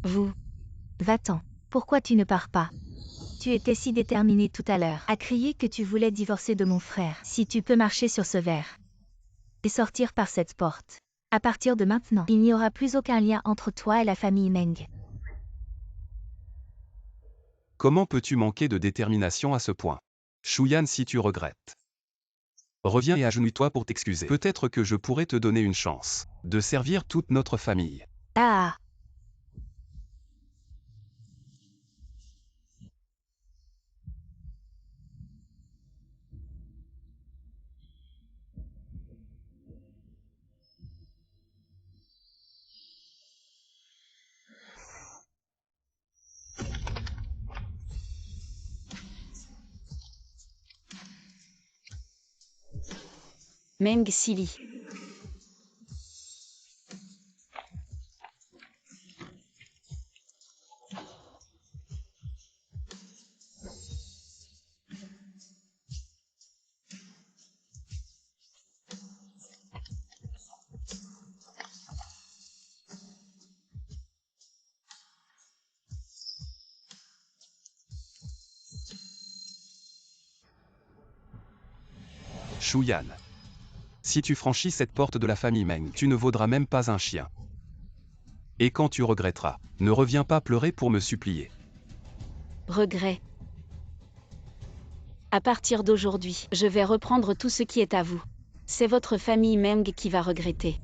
Vous. Va-t'en. Pourquoi tu ne pars pas? Tu étais si déterminé tout à l'heure à crier que tu voulais divorcer de mon frère. Si tu peux marcher sur ce verre et sortir par cette porte. À partir de maintenant, il n'y aura plus aucun lien entre toi et la famille Meng. Comment peux-tu manquer de détermination à ce point? Shuyan, si tu regrettes, reviens et agenouille-toi pour t'excuser. Peut-être que je pourrais te donner une chance de servir toute notre famille. Ah. Meng Sili. Shuyan, si tu franchis cette porte de la famille Meng, tu ne vaudras même pas un chien. Et quand tu regretteras, ne reviens pas pleurer pour me supplier. Regret. À partir d'aujourd'hui, je vais reprendre tout ce qui est à vous. C'est votre famille Meng qui va regretter.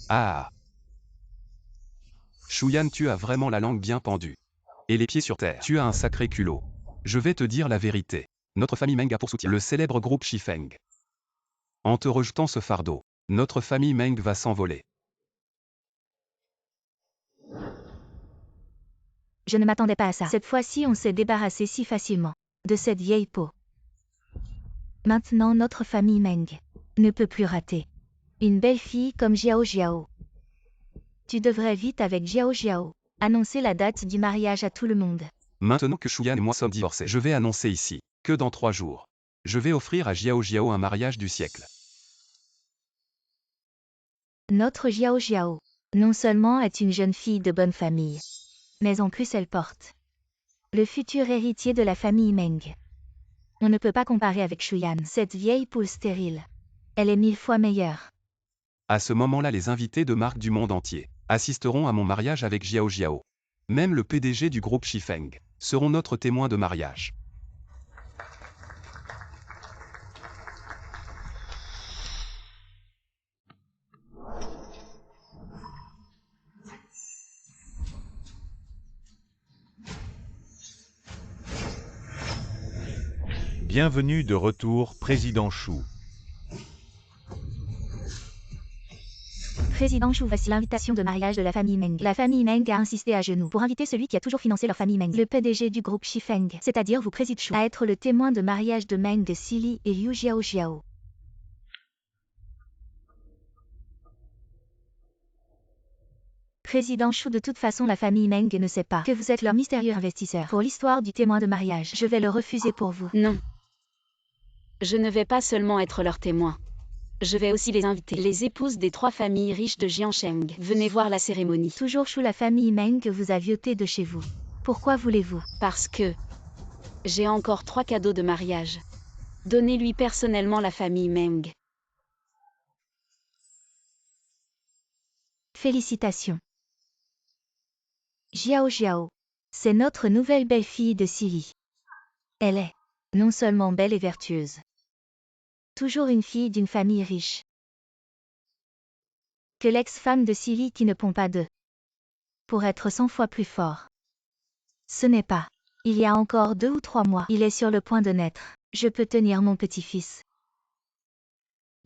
Ah. Shuyan, tu as vraiment la langue bien pendue. Et les pieds sur terre. Tu as un sacré culot. Je vais te dire la vérité. Notre famille Meng a pour soutien le célèbre groupe Shifeng. En te rejetant ce fardeau, notre famille Meng va s'envoler. Je ne m'attendais pas à ça. Cette fois-ci, on s'est débarrassé si facilement de cette vieille peau. Maintenant, notre famille Meng ne peut plus rater une belle fille comme Jiao Jiao. Tu devrais vite avec Jiao Jiao annoncer la date du mariage à tout le monde. Maintenant que Shuyan et moi sommes divorcés, je vais annoncer ici que dans 3 jours, je vais offrir à Jiao Jiao un mariage du siècle. Notre Jiao Jiao, non seulement est une jeune fille de bonne famille, mais en plus elle porte le futur héritier de la famille Meng. On ne peut pas comparer avec Shuyan, cette vieille poule stérile. Elle est 1000 fois meilleure. À ce moment-là, les invités de marques du monde entier assisteront à mon mariage avec Jiao Jiao. Même le PDG du groupe Shifeng seront notre témoin de mariage. Bienvenue de retour, Président Shu. Président Shu, voici l'invitation de mariage de la famille Meng. La famille Meng a insisté à genoux pour inviter celui qui a toujours financé leur famille Meng, le PDG du groupe Shifeng, c'est-à-dire vous, Président Shu, à être le témoin de mariage de Meng Sili et Liu Jiao Jiao. Président Shu, de toute façon la famille Meng ne sait pas que vous êtes leur mystérieux investisseur. Pour l'histoire du témoin de mariage, je vais le refuser pour vous. Non. Je ne vais pas seulement être leur témoin. Je vais aussi les inviter. Les épouses des 3 familles riches de Jiansheng. Venez voir la cérémonie. Toujours Shu, la famille Meng vous a vioté de chez vous. Pourquoi voulez-vous? Parce que j'ai encore 3 cadeaux de mariage. Donnez-lui personnellement la famille Meng. Félicitations. Jiao Jiao. C'est notre nouvelle belle-fille de Sili. Elle est non seulement belle et vertueuse, toujours une fille d'une famille riche, que l'ex-femme de Sili qui ne pond pas d'œufs, pour être 100 fois plus fort. Ce n'est pas. Il y a encore 2 ou 3 mois, il est sur le point de naître. Je peux tenir mon petit-fils.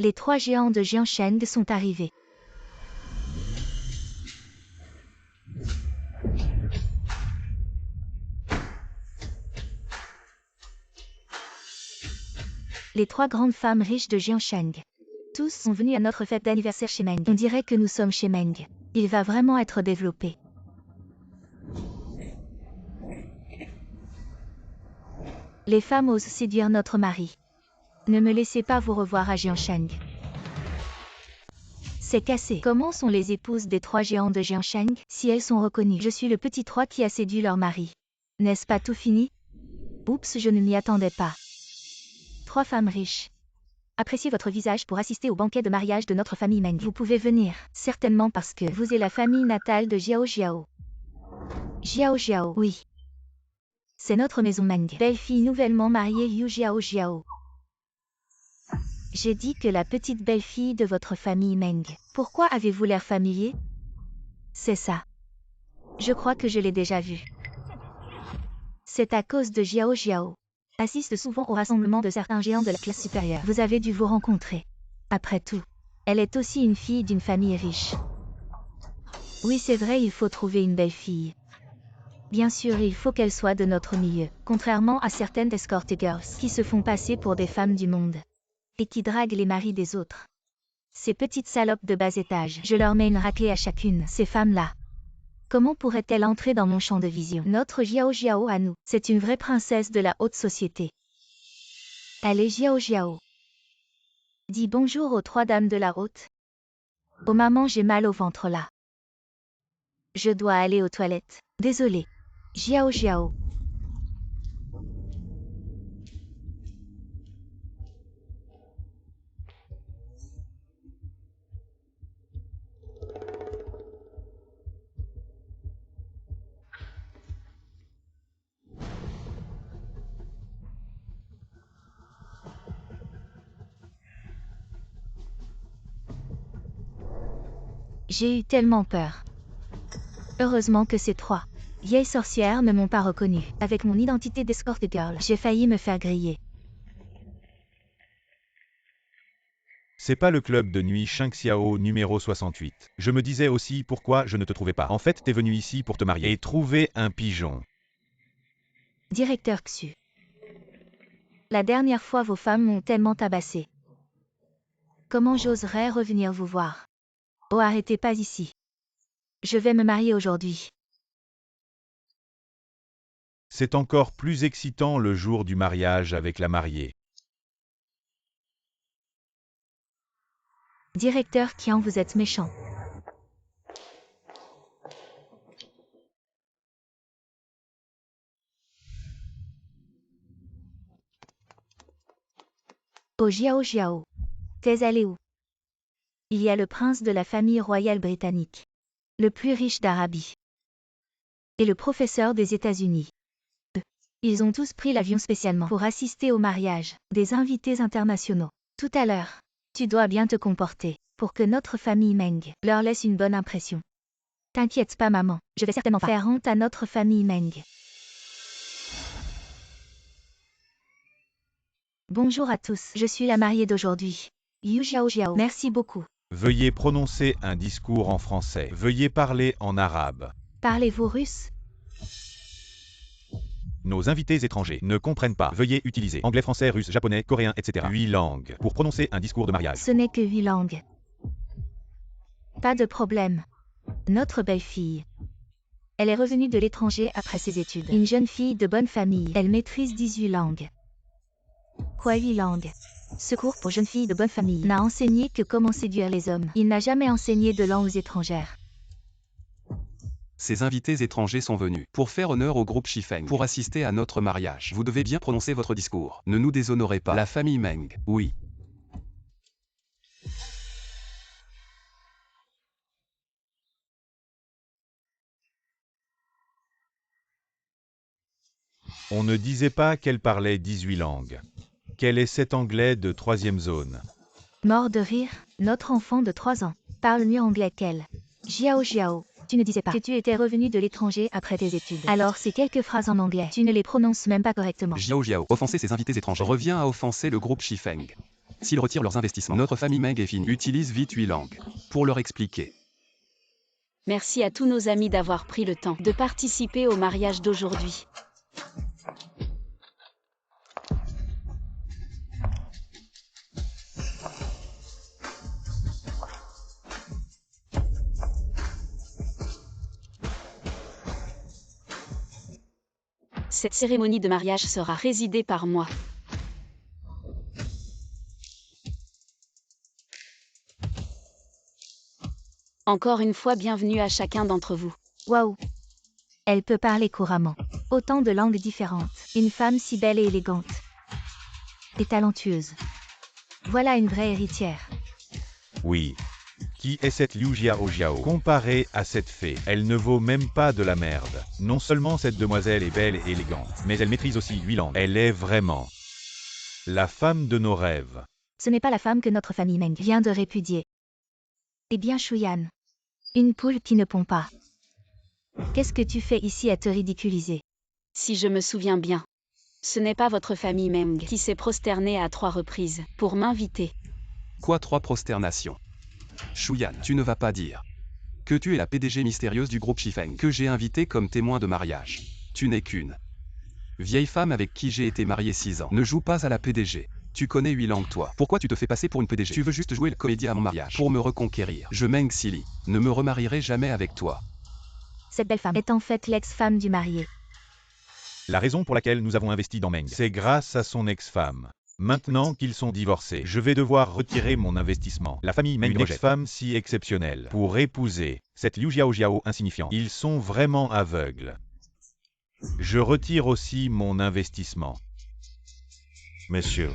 Les 3 géants de Jiansheng sont arrivés. Les 3 grandes femmes riches de Jiansheng. Tous sont venus à notre fête d'anniversaire chez Meng. On dirait que nous sommes chez Meng. Il va vraiment être développé. Les femmes osent séduire notre mari. Ne me laissez pas vous revoir à Jiansheng. C'est cassé. Comment sont les épouses des 3 géants de Jiansheng, si elles sont reconnues? Je suis le petit 3 qui a séduit leur mari. N'est-ce pas tout fini? Oups, je ne m'y attendais pas. 3 femmes riches. Appréciez votre visage pour assister au banquet de mariage de notre famille Meng. Vous pouvez venir, certainement parce que vous êtes la famille natale de Jiao Jiao. Jiao Jiao, oui. C'est notre maison Meng. Belle-fille nouvellement mariée Yu Jiao Jiao. J'ai dit que la petite belle-fille de votre famille Meng. Pourquoi avez-vous l'air familier? C'est ça. Je crois que je l'ai déjà vue. C'est à cause de Jiao Jiao. Assiste souvent au rassemblement de certains géants de la classe supérieure. Vous avez dû vous rencontrer. Après tout, elle est aussi une fille d'une famille riche. Oui, c'est vrai, il faut trouver une belle fille. Bien sûr, il faut qu'elle soit de notre milieu, contrairement à certaines escort girls qui se font passer pour des femmes du monde et qui draguent les maris des autres. Ces petites salopes de bas étage, je leur mets une raclée à chacune, ces femmes-là. Comment pourrait-elle entrer dans mon champ de vision? Notre Jiao Jiao à nous, c'est une vraie princesse de la haute société. Allez Jiao Jiao. Dis bonjour aux 3 dames de la haute. Oh maman, j'ai mal au ventre là. Je dois aller aux toilettes. Désolée. Jiao Jiao. J'ai eu tellement peur. Heureusement que ces 3 vieilles sorcières ne m'ont pas reconnue. Avec mon identité d'escort girl, j'ai failli me faire griller. C'est pas le club de nuit Shengxiao numéro 68. Je me disais aussi pourquoi je ne te trouvais pas. En fait, t'es venu ici pour te marier et trouver un pigeon. Directeur Xu. La dernière fois, vos femmes m'ont tellement tabassé. Comment j'oserais revenir vous voir? Oh, arrêtez pas ici. Je vais me marier aujourd'hui. C'est encore plus excitant le jour du mariage avec la mariée. Directeur Qian, vous êtes méchant. Oh Jiao Jiao. T'es allé où? Il y a le prince de la famille royale britannique, le plus riche d'Arabie, et le professeur des États-Unis. Ils ont tous pris l'avion spécialement pour assister au mariage des invités internationaux. Tout à l'heure, tu dois bien te comporter pour que notre famille Meng leur laisse une bonne impression. T'inquiète pas maman, je vais certainement pas faire honte à notre famille Meng. Bonjour à tous, je suis la mariée d'aujourd'hui. Yu Jiao Jiao. Merci beaucoup. Veuillez prononcer un discours en français. Veuillez parler en arabe. Parlez-vous russe? Nos invités étrangers ne comprennent pas. Veuillez utiliser anglais, français, russe, japonais, coréen, etc. 8 langues pour prononcer un discours de mariage. Ce n'est que 8 langues. Pas de problème. Notre belle-fille. Elle est revenue de l'étranger après ses études. Une jeune fille de bonne famille. Elle maîtrise 18 langues. Quoi 8 langues? Ce cours pour jeunes filles de bonne famille n'a enseigné que comment séduire les hommes. Il n'a jamais enseigné de langues étrangères. Ces invités étrangers sont venus pour faire honneur au groupe Shifeng, pour assister à notre mariage. Vous devez bien prononcer votre discours. Ne nous déshonorez pas. La famille Meng, oui. On ne disait pas qu'elle parlait 18 langues. Quel est cet anglais de 3e zone? Mort de rire, notre enfant de 3 ans parle mieux anglais qu'elle. Jiao Jiao, tu ne disais pas que tu étais revenu de l'étranger après tes études. Alors ces quelques phrases en anglais, tu ne les prononces même pas correctement. Jiao Jiao, offenser ses invités étrangers revient à offenser le groupe Shifeng. S'ils retirent leurs investissements, notre famille Meng est finie. Utilise vite 8 langues pour leur expliquer. Merci à tous nos amis d'avoir pris le temps de participer au mariage d'aujourd'hui. Cette cérémonie de mariage sera présidée par moi. Encore une fois, bienvenue à chacun d'entre vous. Waouh! Elle peut parler couramment. Autant de langues différentes. Une femme si belle et élégante. Et talentueuse. Voilà une vraie héritière. Oui. Qui est cette Liu Jiao? Comparée à cette fée, elle ne vaut même pas de la merde. Non seulement cette demoiselle est belle et élégante, mais elle maîtrise aussi 8 langues. Elle est vraiment la femme de nos rêves. Ce n'est pas la femme que notre famille Meng vient de répudier. Eh bien Shuyan. Une poule qui ne pond pas. Qu'est-ce que tu fais ici à te ridiculiser? Si je me souviens bien, ce n'est pas votre famille Meng qui s'est prosternée à 3 reprises pour m'inviter. Quoi 3 prosternations? Shuyan, tu ne vas pas dire que tu es la PDG mystérieuse du groupe Shifeng que j'ai invité comme témoin de mariage. Tu n'es qu'une vieille femme avec qui j'ai été marié 6 ans. Ne joue pas à la PDG. Tu connais 8 langues toi. Pourquoi tu te fais passer pour une PDG? Tu veux juste jouer le comédien à mon mariage pour me reconquérir. Je Meng Sili, ne me remarierai jamais avec toi. Cette belle femme est en fait l'ex-femme du marié. La raison pour laquelle nous avons investi dans Meng, c'est grâce à son ex-femme. Maintenant qu'ils sont divorcés, je vais devoir retirer mon investissement. La famille Meng, une ex-femme si exceptionnelle, pour épouser cette Liu Jiao insignifiant. Ils sont vraiment aveugles. Je retire aussi mon investissement. Monsieur,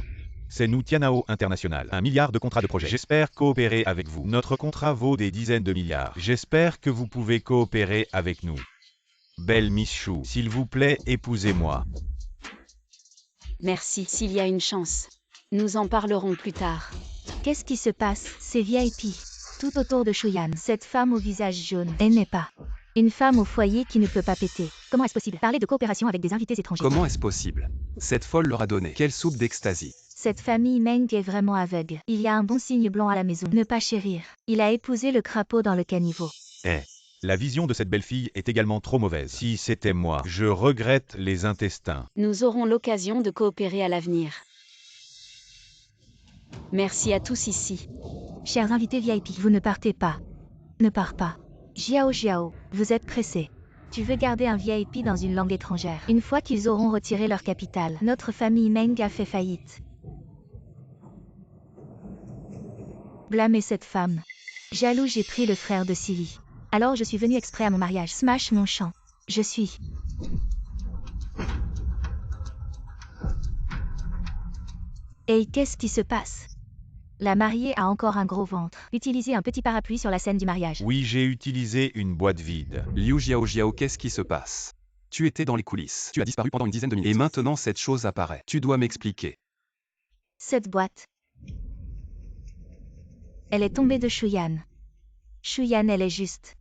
c'est nous Tianao International, 1 milliard de contrats de projet. J'espère coopérer avec vous. Notre contrat vaut des dizaines de milliards. J'espère que vous pouvez coopérer avec nous. Belle Miss Chou, s'il vous plaît, épousez-moi. Merci, s'il y a une chance. Nous en parlerons plus tard. Qu'est-ce qui se passe? C'est VIP. Tout autour de Shuyan. Cette femme au visage jaune. Elle n'est pas une femme au foyer qui ne peut pas péter. Comment est-ce possible? Parler de coopération avec des invités étrangers. Comment est-ce possible? Cette folle leur a donné quelle soupe d'extasie? Cette famille Meng est vraiment aveugle. Il y a un bon signe blanc à la maison. Ne pas chérir. Il a épousé le crapaud dans le caniveau. La vision de cette belle fille est également trop mauvaise. Si c'était moi, je regrette les intestins. Nous aurons l'occasion de coopérer à l'avenir. Merci à tous ici. Chers invités VIP, vous ne partez pas. Ne pars pas. Jiao, vous êtes pressé. Tu veux garder un VIP dans une langue étrangère. Une fois qu'ils auront retiré leur capitale, notre famille Meng a fait faillite. Blâmer cette femme. Jaloux, j'ai pris le frère de Silly. Alors je suis venu exprès à mon mariage. Smash mon champ. Je suis... Hey, qu'est-ce qui se passe? La mariée a encore un gros ventre. Utilisez un petit parapluie sur la scène du mariage. Oui, j'ai utilisé une boîte vide. Liu Jiao, qu'est-ce qui se passe? Tu étais dans les coulisses. Tu as disparu pendant une dizaine de minutes. Et maintenant cette chose apparaît. Tu dois m'expliquer. Cette boîte. Elle est tombée de Shuyan. Shuyan, elle est juste.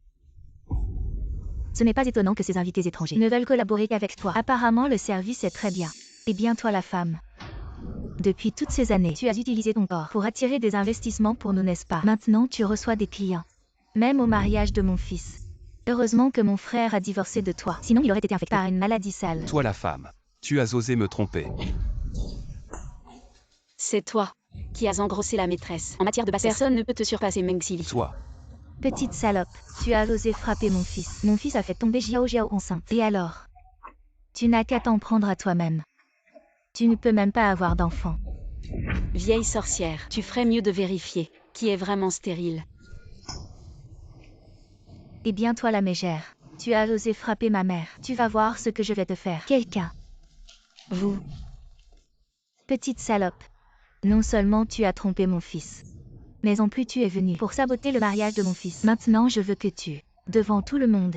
Ce n'est pas étonnant que ces invités étrangers ne veulent collaborer qu'avec toi. Apparemment, le service est très bien. Et bien toi la femme. Depuis toutes ces années, tu as utilisé ton corps pour attirer des investissements pour nous, n'est-ce pas? Maintenant, tu reçois des clients. Même au mariage de mon fils. Heureusement que mon frère a divorcé de toi. Sinon, il aurait été infecté par une maladie sale. Toi la femme, tu as osé me tromper. C'est toi qui as engrossé la maîtresse. En matière de bassesse, personne ne peut te surpasser, Meng Sili. Toi. Petite salope, tu as osé frapper mon fils. Mon fils a fait tomber Jiao enceinte. Et alors? Tu n'as qu'à t'en prendre à toi-même. Tu ne peux même pas avoir d'enfant. Vieille sorcière, tu ferais mieux de vérifier qui est vraiment stérile. Eh bien toi la mégère, tu as osé frapper ma mère. Tu vas voir ce que je vais te faire. Quelqu'un. Vous. Petite salope. Non seulement tu as trompé mon fils, mais en plus tu es venu pour saboter le mariage de mon fils. Maintenant je veux que tu, devant tout le monde,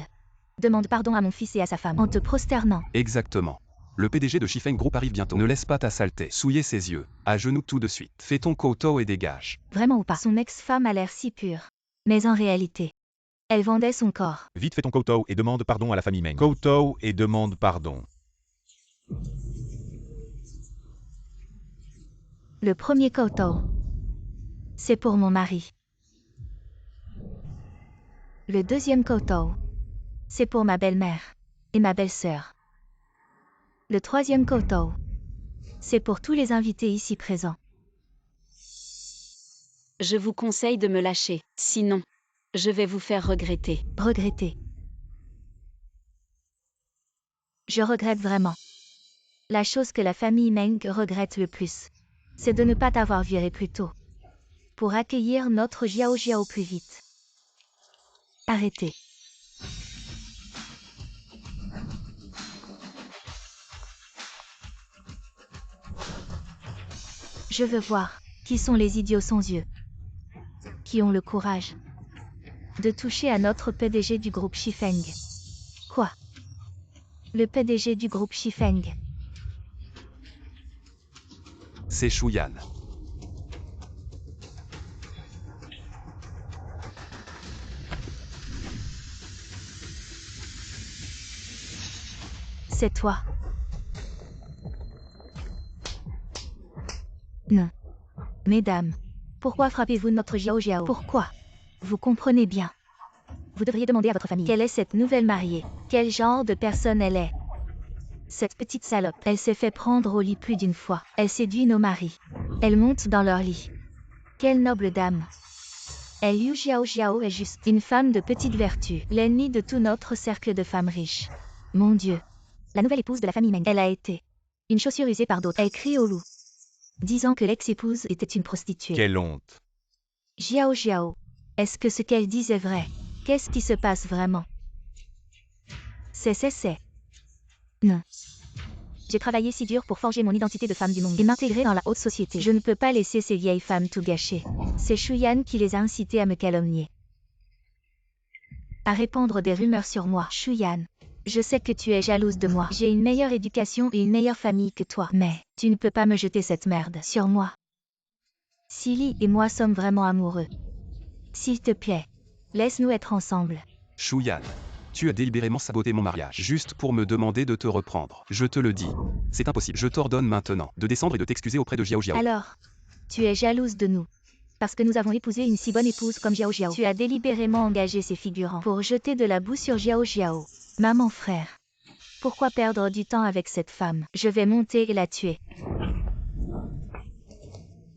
demandes pardon à mon fils et à sa femme en te prosternant. Exactement. Le PDG de Shifeng Group arrive bientôt. Ne laisse pas ta saleté souiller ses yeux. À genoux tout de suite. Fais ton kowtow et dégage. Vraiment ou pas? Son ex-femme a l'air si pure. Mais en réalité, elle vendait son corps. Vite fais ton kowtow et demande pardon à la famille Meng. Kowtow et demande pardon. Le premier kowtow, c'est pour mon mari. Le deuxième kowtow, c'est pour ma belle-mère et ma belle-sœur. Le troisième kowtow, c'est pour tous les invités ici présents. Je vous conseille de me lâcher, sinon, je vais vous faire regretter. Regretter. Je regrette vraiment. La chose que la famille Meng regrette le plus, c'est de ne pas t'avoir viré plus tôt. Pour accueillir notre Jiao plus vite. Arrêtez. Je veux voir qui sont les idiots sans yeux, qui ont le courage de toucher à notre PDG du groupe Shifeng. Quoi? Le PDG du groupe Shifeng. C'est Shuyan. C'est toi. Non. Mesdames, pourquoi frappez-vous notre Jiao Jiao? Pourquoi? Vous comprenez bien. Vous devriez demander à votre famille. Quelle est cette nouvelle mariée? Quel genre de personne elle est? Cette petite salope, elle s'est fait prendre au lit plus d'une fois. Elle séduit nos maris. Elle monte dans leur lit. Quelle noble dame. Elle Yu Jiao Jiao est juste une femme de petite vertu, l'ennemie de tout notre cercle de femmes riches. Mon Dieu. La nouvelle épouse de la famille Meng. Elle a été une chaussure usée par d'autres. Elle crie au loup, disant que l'ex-épouse était une prostituée. Quelle honte. Jiao Jiao, est-ce que ce qu'elle dit est vrai? Qu'est-ce qui se passe vraiment? C'est. Non. J'ai travaillé si dur pour forger mon identité de femme du monde et m'intégrer dans la haute société. Je ne peux pas laisser ces vieilles femmes tout gâcher. C'est Shuyan qui les a incitées à me calomnier, à répandre des rumeurs sur moi. Shuyan, je sais que tu es jalouse de moi. J'ai une meilleure éducation et une meilleure famille que toi. Mais tu ne peux pas me jeter cette merde sur moi. Silly et moi sommes vraiment amoureux. S'il te plaît, laisse-nous être ensemble. Shuyan. Tu as délibérément saboté mon mariage, juste pour me demander de te reprendre. Je te le dis. C'est impossible. Je t'ordonne maintenant de descendre et de t'excuser auprès de Jiao Jiao. Alors, tu es jalouse de nous, parce que nous avons épousé une si bonne épouse comme Jiao Jiao. Tu as délibérément engagé ces figurants pour jeter de la boue sur Jiao Jiao. Maman frère, pourquoi perdre du temps avec cette femme? Je vais monter et la tuer.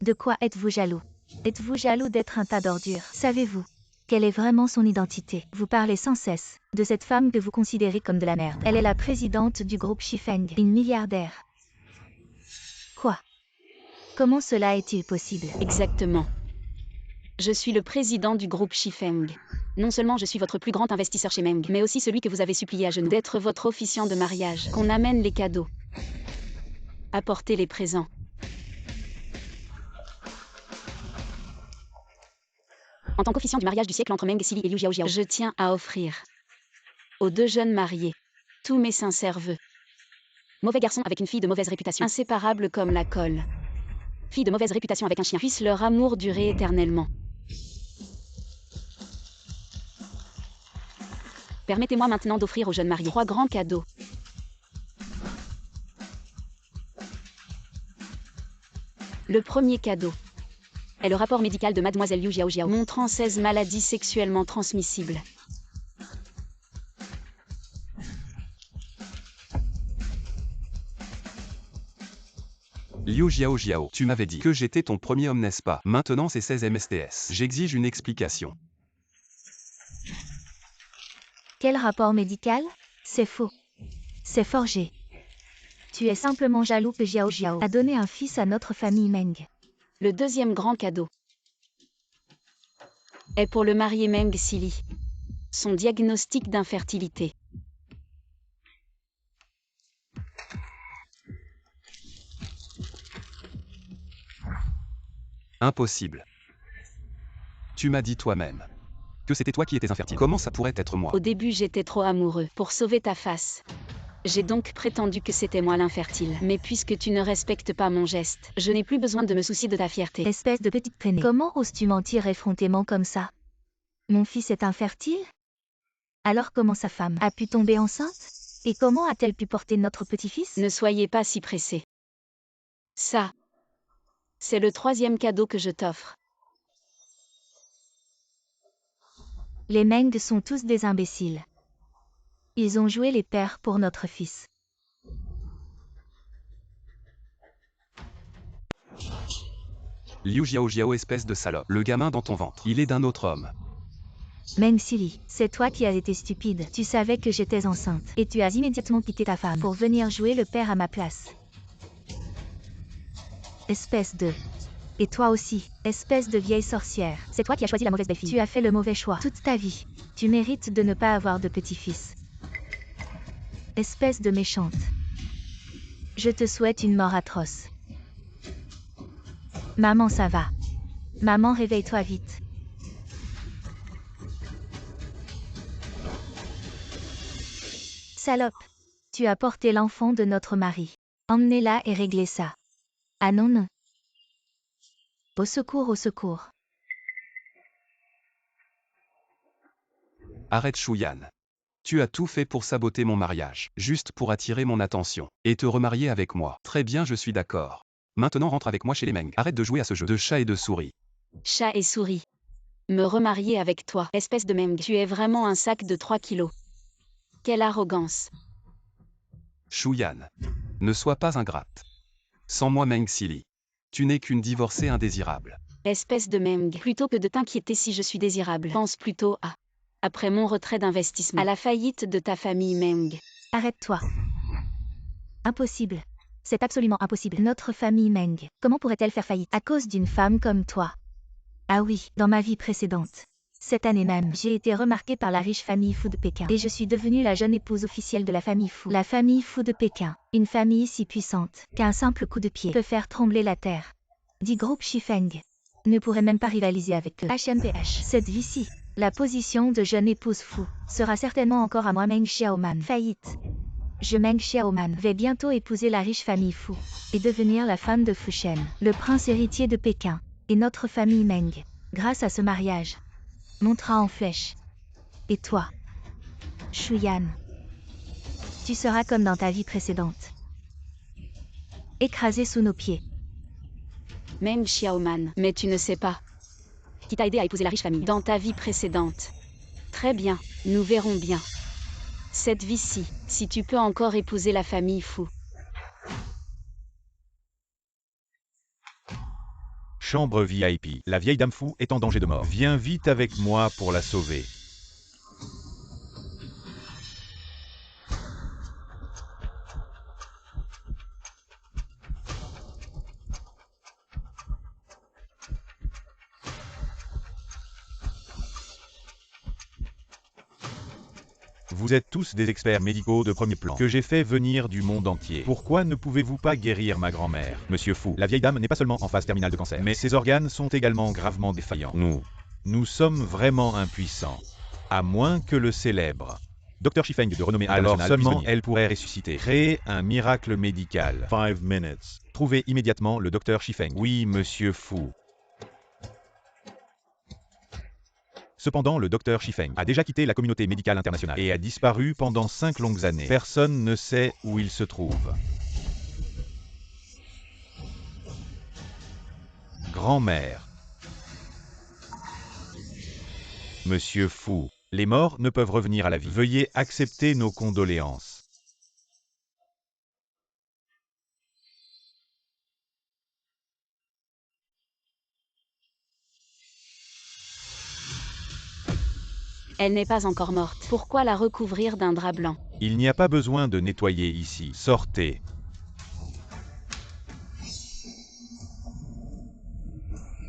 De quoi êtes-vous jaloux? Êtes-vous jaloux d'être un tas d'ordures? Savez-vous quelle est vraiment son identité? Vous parlez sans cesse de cette femme que vous considérez comme de la merde. Elle est la présidente du groupe Shifeng, une milliardaire. Quoi? Comment cela est-il possible? Exactement. Je suis le président du groupe Shifeng. Non seulement je suis votre plus grand investisseur chez Meng, mais aussi celui que vous avez supplié à genoux d'être votre officiant de mariage. Qu'on amène les cadeaux. Apportez les présents. En tant qu'officiant du mariage du siècle entre Meng Sili et Liu Jiao Jiao, je tiens à offrir aux deux jeunes mariés tous mes sincères vœux. Mauvais garçon avec une fille de mauvaise réputation, inséparables comme la colle. Fille de mauvaise réputation avec un chien, puisse leur amour durer éternellement. Permettez-moi maintenant d'offrir aux jeunes mariés 3 grands cadeaux. Le premier cadeau est le rapport médical de Mademoiselle Liu Jiao Jiao, montrant 16 maladies sexuellement transmissibles. Liu Jiao Jiao, tu m'avais dit que j'étais ton premier homme, n'est-ce pas? Maintenant c'est 16 MSTS. J'exige une explication. Quel rapport médical? C'est faux. C'est forgé. Tu es simplement jaloux que Jiao Jiao a donné un fils à notre famille Meng. Le deuxième grand cadeau est pour le marié Meng Sili. Son diagnostic d'infertilité. Impossible. Tu m'as dit toi-même que c'était toi qui étais infertile. Comment ça pourrait être moi? Au début, j'étais trop amoureux pour sauver ta face. J'ai donc prétendu que c'était moi l'infertile. Mais puisque tu ne respectes pas mon geste, je n'ai plus besoin de me soucier de ta fierté. Espèce de petite traînée. Comment oses-tu mentir effrontément comme ça? Mon fils est infertile? Alors comment sa femme a pu tomber enceinte? Et comment a-t-elle pu porter notre petit-fils? Ne soyez pas si pressé. Ça, c'est le troisième cadeau que je t'offre. Les Meng sont tous des imbéciles. Ils ont joué les pères pour notre fils. Liu Jiao Jiao, espèce de salope. Le gamin dans ton ventre, il est d'un autre homme. Meng Sili, c'est toi qui as été stupide. Tu savais que j'étais enceinte. Et tu as immédiatement quitté ta femme pour venir jouer le père à ma place. Espèce de Et toi aussi, espèce de vieille sorcière. C'est toi qui as choisi la mauvaise belle-fille. Tu as fait le mauvais choix toute ta vie. Tu mérites de ne pas avoir de petit-fils. Espèce de méchante. Je te souhaite une mort atroce. Maman, ça va. Maman, réveille-toi vite. Salope. Tu as porté l'enfant de notre mari. Emmenez-la et réglez ça. Ah non, non. Au secours, au secours. Arrête Chouyan. Tu as tout fait pour saboter mon mariage, juste pour attirer mon attention, et te remarier avec moi. Très bien, je suis d'accord. Maintenant rentre avec moi chez les Meng. Arrête de jouer à ce jeu de chat et de souris. Chat et souris. Me remarier avec toi, espèce de Meng. Tu es vraiment un sac de 3 kilos. Quelle arrogance. Chouyan. Ne sois pas ingrate. Sans moi Meng Sili. Tu n'es qu'une divorcée indésirable. Espèce de Meng. Plutôt que de t'inquiéter si je suis désirable, pense plutôt à... Après mon retrait d'investissement, à la faillite de ta famille Meng. Arrête-toi. Impossible. C'est absolument impossible. Notre famille Meng, comment pourrait-elle faire faillite à cause d'une femme comme toi? Ah oui, dans ma vie précédente. Cette année même, j'ai été remarquée par la riche famille Fu de Pékin. Et je suis devenue la jeune épouse officielle de la famille Fu. La famille Fu de Pékin. Une famille si puissante qu'un simple coup de pied peut faire trembler la terre. Dit groupe Shifeng. Ne pourrait même pas rivaliser avec eux. HMPH. Cette vie-ci, la position de jeune épouse Fu, sera certainement encore à moi Meng Xiaoman. Faillite. Je Meng Xiaoman vais bientôt épouser la riche famille Fu et devenir la femme de Fu Shen, le prince héritier de Pékin, et notre famille Meng, grâce à ce mariage, montera en flèche. Et toi, Shuyan, tu seras comme dans ta vie précédente, écrasé sous nos pieds. Meng Xiaoman. Mais tu ne sais pas. Qui t'a aidé à épouser la riche famille dans ta vie précédente. Très bien, nous verrons bien. Cette vie-ci, si tu peux encore épouser la famille Fu. Chambre VIP. La vieille dame Fu est en danger de mort. Viens vite avec moi pour la sauver. Vous êtes tous des experts médicaux de premier plan que j'ai fait venir du monde entier. Pourquoi ne pouvez-vous pas guérir ma grand-mère? Monsieur Fu, la vieille dame n'est pas seulement en phase terminale de cancer, mais ses organes sont également gravement défaillants. Nous sommes vraiment impuissants. À moins que le célèbre Dr Shifeng de renommée internationale, alors seulement elle pourrait ressusciter. Créer un miracle médical. 5 minutes. Trouvez immédiatement le Dr Shifeng. Oui, Monsieur Fu. Cependant, le docteur Shifeng a déjà quitté la communauté médicale internationale et a disparu pendant 5 longues années. Personne ne sait où il se trouve. Grand-mère. Monsieur Fu, les morts ne peuvent revenir à la vie. Veuillez accepter nos condoléances. Elle n'est pas encore morte. Pourquoi la recouvrir d'un drap blanc? Il n'y a pas besoin de nettoyer ici. Sortez.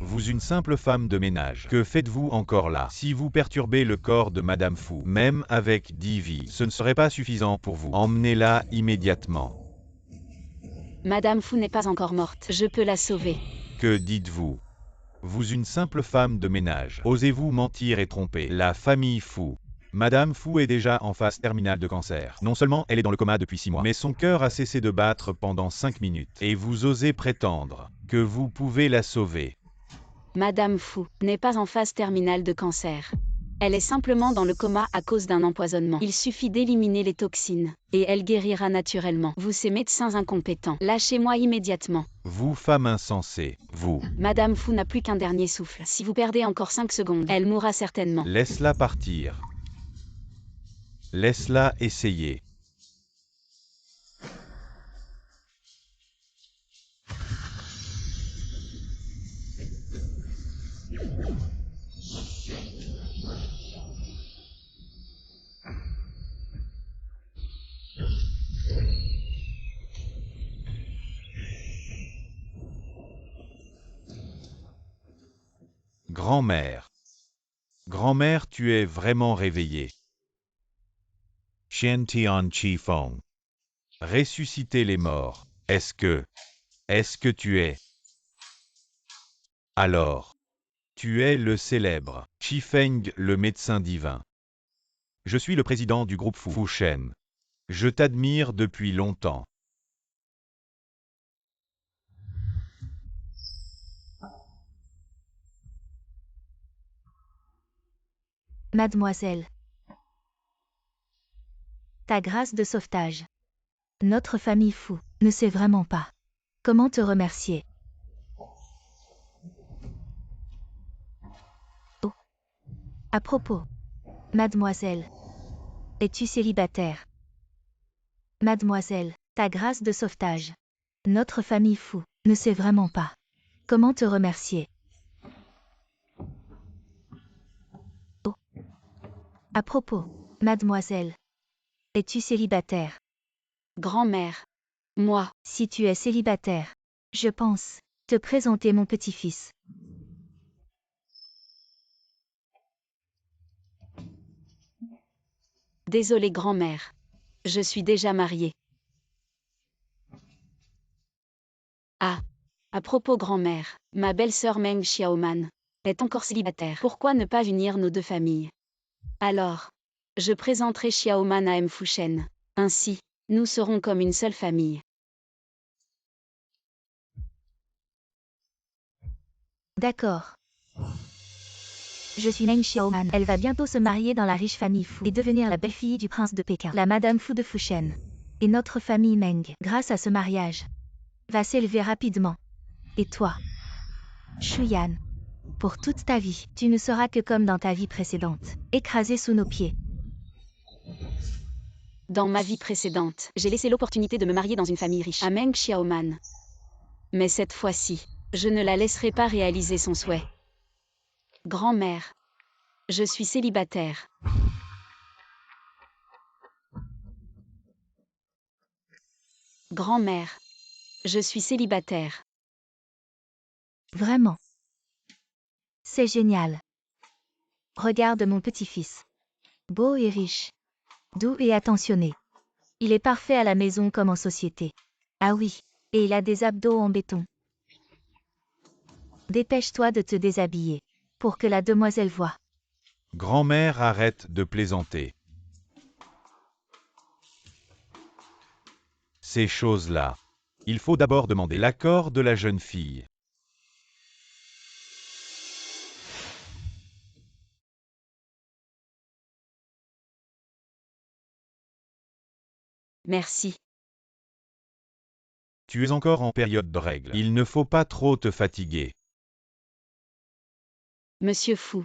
Vous une simple femme de ménage. Que faites-vous encore là? Si vous perturbez le corps de Madame Fu, même avec 10 vies, ce ne serait pas suffisant pour vous. Emmenez-la immédiatement. Madame Fu n'est pas encore morte. Je peux la sauver. Que dites-vous? Vous une simple femme de ménage. Osez-vous mentir et tromper la famille Fu? Madame Fu est déjà en phase terminale de cancer. Non seulement elle est dans le coma depuis 6 mois, mais son cœur a cessé de battre pendant 5 minutes. Et vous osez prétendre que vous pouvez la sauver. Madame Fu n'est pas en phase terminale de cancer. Elle est simplement dans le coma à cause d'un empoisonnement. Il suffit d'éliminer les toxines, et elle guérira naturellement. Vous ces médecins incompétents, lâchez-moi immédiatement. Vous femme insensée, vous. Madame Fu n'a plus qu'un dernier souffle. Si vous perdez encore 5 secondes, elle mourra certainement. Laisse-la partir. Laisse-la essayer. Grand-mère. Grand-mère, tu es vraiment réveillée. Xian Tian Chi Feng. Ressusciter les morts. Est-ce que tu es? Alors. Tu es le célèbre Chi Feng, le médecin divin. Je suis le président du groupe Fu Shen. Je t'admire depuis longtemps. Mademoiselle. Ta grâce de sauvetage. Notre famille Fu ne sait vraiment pas comment te remercier. Oh. À propos. Mademoiselle. Es-tu célibataire? Mademoiselle, ta grâce de sauvetage. Notre famille Fu ne sait vraiment pas comment te remercier. Oh. À propos. Mademoiselle. Es-tu célibataire? Grand-mère. Moi. Si tu es célibataire, je pense te présenter mon petit-fils. Désolée grand-mère. Je suis déjà mariée. Ah. À propos grand-mère, ma belle-sœur Meng Xiaoman est encore célibataire. Pourquoi ne pas unir nos deux familles? Alors, je présenterai Xiaoman à M. Fushen. Ainsi, nous serons comme une seule famille. D'accord. Je suis Meng Xiaoman. Elle va bientôt se marier dans la riche famille Fu et devenir la belle-fille du prince de Pékin, la Madame Fu de Fushen. Et notre famille Meng, grâce à ce mariage, va s'élever rapidement. Et toi, Shuyan, pour toute ta vie, tu ne seras que comme dans ta vie précédente, écrasé sous nos pieds. Dans ma vie précédente, j'ai laissé l'opportunité de me marier dans une famille riche, à Meng Xiaoman. Mais cette fois-ci, je ne la laisserai pas réaliser son souhait. Grand-mère. Je suis célibataire. Grand-mère. Je suis célibataire. Vraiment. C'est génial. Regarde mon petit-fils. Beau et riche. Doux et attentionné. Il est parfait à la maison comme en société. Ah oui, et il a des abdos en béton. Dépêche-toi de te déshabiller, pour que la demoiselle voie. Grand-mère, arrête de plaisanter. Ces choses-là. Il faut d'abord demander l'accord de la jeune fille. Merci. Tu es encore en période de règles. Il ne faut pas trop te fatiguer. Monsieur Fu.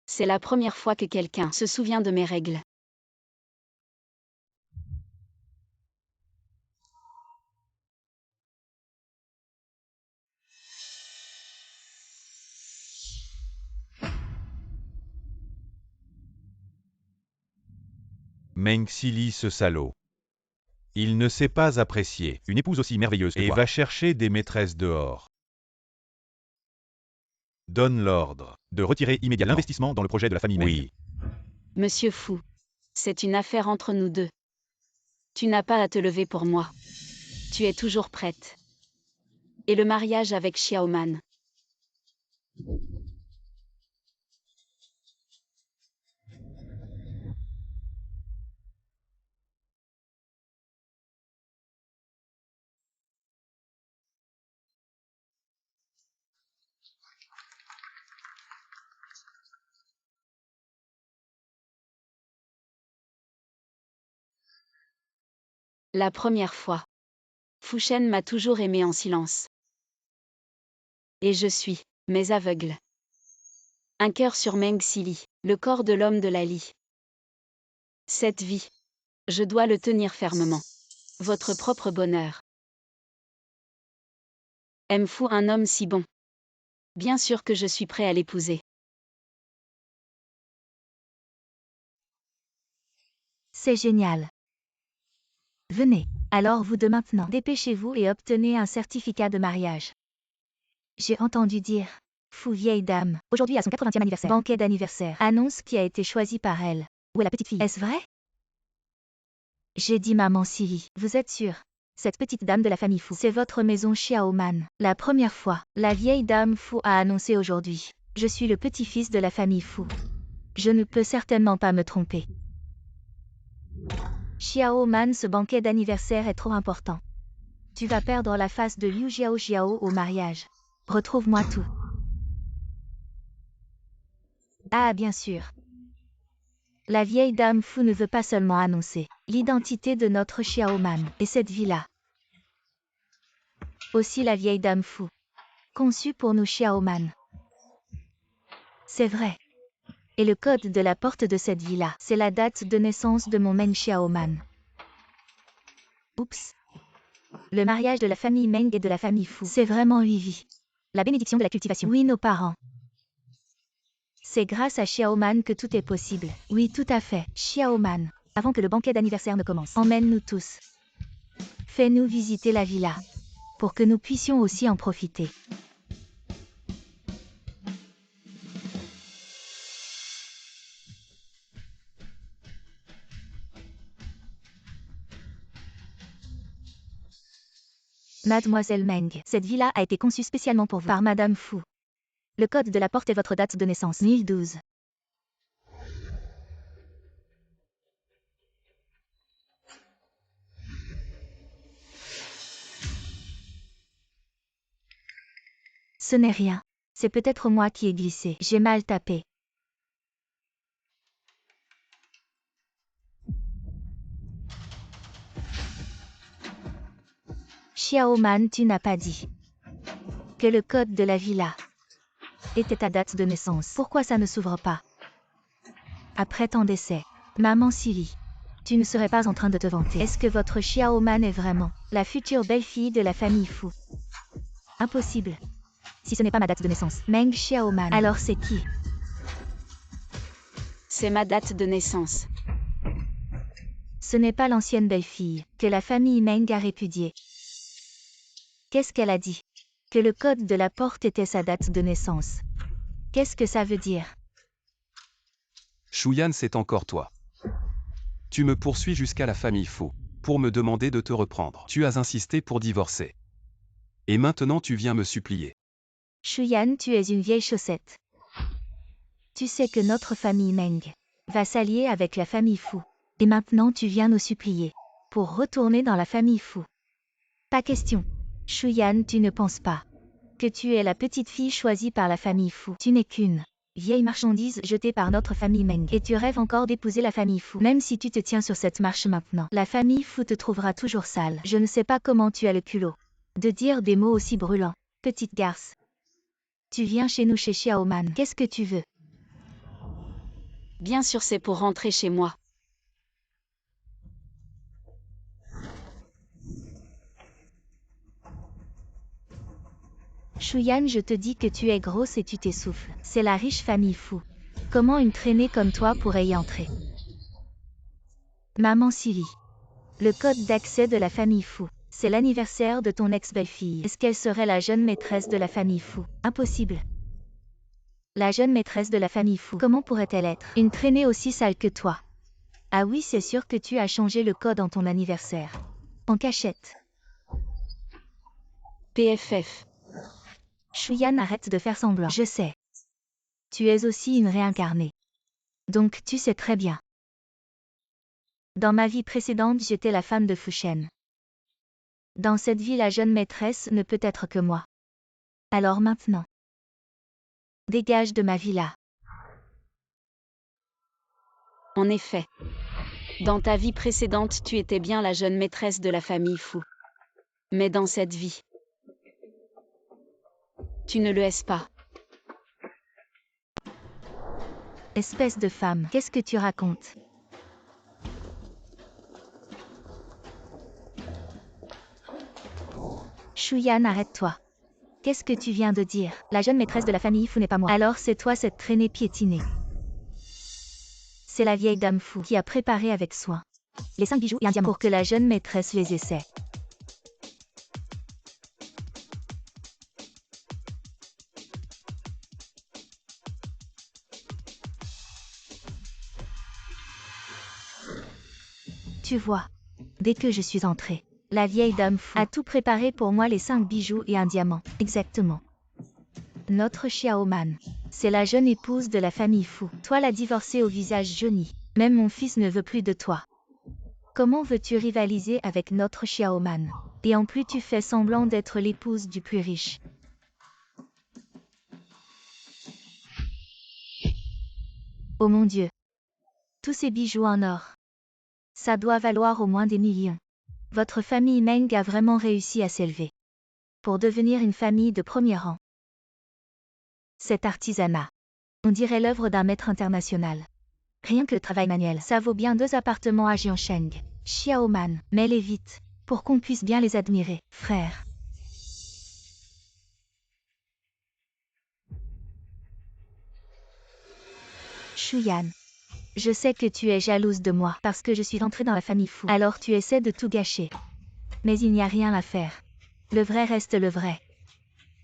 C'est la première fois que quelqu'un se souvient de mes règles. Meng Xili, ce salaud. Il ne sait pas apprécier une épouse aussi merveilleuse que toi. Et va chercher des maîtresses dehors. Donne l'ordre de retirer immédiatement l'investissement dans le projet de la famille Meng. Oui. Monsieur Fu. C'est une affaire entre nous deux. Tu n'as pas à te lever pour moi. Tu es toujours prête. Et le mariage avec Xiaoman. La première fois. Fushen m'a toujours aimé en silence. Et je suis, mais aveugle. Un cœur sur Meng Xili, le corps de l'homme de Lali. Cette vie. Je dois le tenir fermement. Votre propre bonheur. M. Fu, un homme si bon. Bien sûr que je suis prêt à l'épouser. C'est génial. Venez, alors vous deux maintenant, dépêchez-vous et obtenez un certificat de mariage. J'ai entendu dire, Fou vieille dame. Aujourd'hui à son 80e anniversaire. Banquet d'anniversaire. Annonce qui a été choisi par elle. Où est la petite fille? Est-ce vrai? J'ai dit maman Silly. Vous êtes sûre? Cette petite dame de la famille Fou. C'est votre maison Xiaoman. La première fois, la vieille dame Fou a annoncé aujourd'hui. Je suis le petit-fils de la famille Fou. Je ne peux certainement pas me tromper. Xiaoman, ce banquet d'anniversaire est trop important. Tu vas perdre la face de Liu Xiao au mariage. Retrouve-moi tout. Ah, bien sûr. La vieille dame Fou ne veut pas seulement annoncer l'identité de notre Xiaoman et cette villa. Aussi la vieille dame Fou. Conçue pour nous Xiaoman. C'est vrai. Et le code de la porte de cette villa, c'est la date de naissance de mon Meng Xiaoman. Oups. Le mariage de la famille Meng et de la famille Fou. C'est vraiment Vivi. La bénédiction de la cultivation. Oui, nos parents. C'est grâce à Xiaoman que tout est possible. Oui, tout à fait. Xiaoman. Avant que le banquet d'anniversaire ne commence, emmène-nous tous. Fais-nous visiter la villa. Pour que nous puissions aussi en profiter. Mademoiselle Meng, cette villa a été conçue spécialement pour vous par Madame Fou. Le code de la porte est votre date de naissance. 1012. Ce n'est rien. C'est peut-être moi qui ai glissé. J'ai mal tapé. Xiaoman, tu n'as pas dit que le code de la villa était ta date de naissance. Pourquoi ça ne s'ouvre pas? Après ton décès, maman Silly, tu ne serais pas en train de te vanter. Est-ce que votre Xiaoman est vraiment la future belle-fille de la famille Fou? Impossible. Si ce n'est pas ma date de naissance. Meng Xiaoman. Alors c'est qui? C'est ma date de naissance. Ce n'est pas l'ancienne belle-fille que la famille Meng a répudiée. Qu'est-ce qu'elle a dit? Que le code de la porte était sa date de naissance. Qu'est-ce que ça veut dire? Shuyan, c'est encore toi. Tu me poursuis jusqu'à la famille Fou, pour me demander de te reprendre. Tu as insisté pour divorcer. Et maintenant tu viens me supplier. Shuyan, tu es une vieille chaussette. Tu sais que notre famille Meng va s'allier avec la famille Fou. Et maintenant tu viens nous supplier pour retourner dans la famille Fou. Pas question. Shuyan, tu ne penses pas que tu es la petite fille choisie par la famille Fou. Tu n'es qu'une vieille marchandise jetée par notre famille Meng. Et tu rêves encore d'épouser la famille Fou. Même si tu te tiens sur cette marche maintenant, la famille Fou te trouvera toujours sale. Je ne sais pas comment tu as le culot de dire des mots aussi brûlants. Petite garce. Tu viens chez nous chez Xiaoman. Qu'est-ce que tu veux? Bien sûr, c'est pour rentrer chez moi. Shuyan, je te dis que tu es grosse et tu t'essouffles. C'est la riche famille Fou. Comment une traînée comme toi pourrait y entrer? Maman Silly. Le code d'accès de la famille Fou. C'est l'anniversaire de ton ex-belle-fille. Est-ce qu'elle serait la jeune maîtresse de la famille Fou? Impossible. La jeune maîtresse de la famille Fou. Comment pourrait-elle être une traînée aussi sale que toi? Ah oui, c'est sûr que tu as changé le code en ton anniversaire. En cachette. PFF. Shuyan, arrête de faire semblant. Je sais. Tu es aussi une réincarnée. Donc tu sais très bien. Dans ma vie précédente, j'étais la femme de Fushen. Dans cette vie, la jeune maîtresse ne peut être que moi. Alors maintenant, dégage de ma villa. En effet. Dans ta vie précédente, tu étais bien la jeune maîtresse de la famille Fou. Mais dans cette vie, tu ne le es pas. Espèce de femme, qu'est-ce que tu racontes? Shuyan, arrête-toi. Qu'est-ce que tu viens de dire? La jeune maîtresse de la famille Fou n'est pas moi. Alors c'est toi cette traînée piétinée. C'est la vieille dame Fou qui a préparé avec soin les 5 bijoux et un diamant pour que la jeune maîtresse les essaie. Tu vois, dès que je suis entrée, la vieille dame fou a tout préparé pour moi, les 5 bijoux et un diamant. Exactement. Notre Xiaoman. C'est la jeune épouse de la famille Fu. Toi la divorcée au visage jauni. Même mon fils ne veut plus de toi. Comment veux-tu rivaliser avec notre Xiaoman? Et en plus tu fais semblant d'être l'épouse du plus riche. Oh mon Dieu. Tous ces bijoux en or. Ça doit valoir au moins des millions. Votre famille Meng a vraiment réussi à s'élever. Pour devenir une famille de premier rang. Cet artisanat. On dirait l'œuvre d'un maître international. Rien que le travail manuel, ça vaut bien 2 appartements à Jiansheng. Xiaoman, mets-les vite, pour qu'on puisse bien les admirer, frère. Shuyan. Je sais que tu es jalouse de moi parce que je suis entrée dans la famille Fu. Alors tu essaies de tout gâcher. Mais il n'y a rien à faire. Le vrai reste le vrai.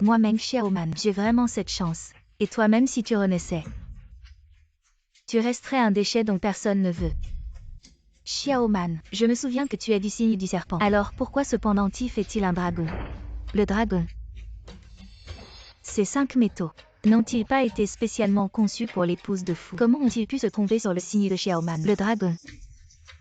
Moi Meng Xiaoman, j'ai vraiment cette chance. Et toi-même si tu renaissais. Tu resterais un déchet dont personne ne veut. Xiaoman, je me souviens que tu es du signe du serpent. Alors pourquoi ce pendentif est-il un dragon? Le dragon. Ces 5 métaux n'ont-ils pas été spécialement conçus pour l'épouse de Fu? Comment ont-ils pu se tromper sur le signe de Xiaoman? Le dragon.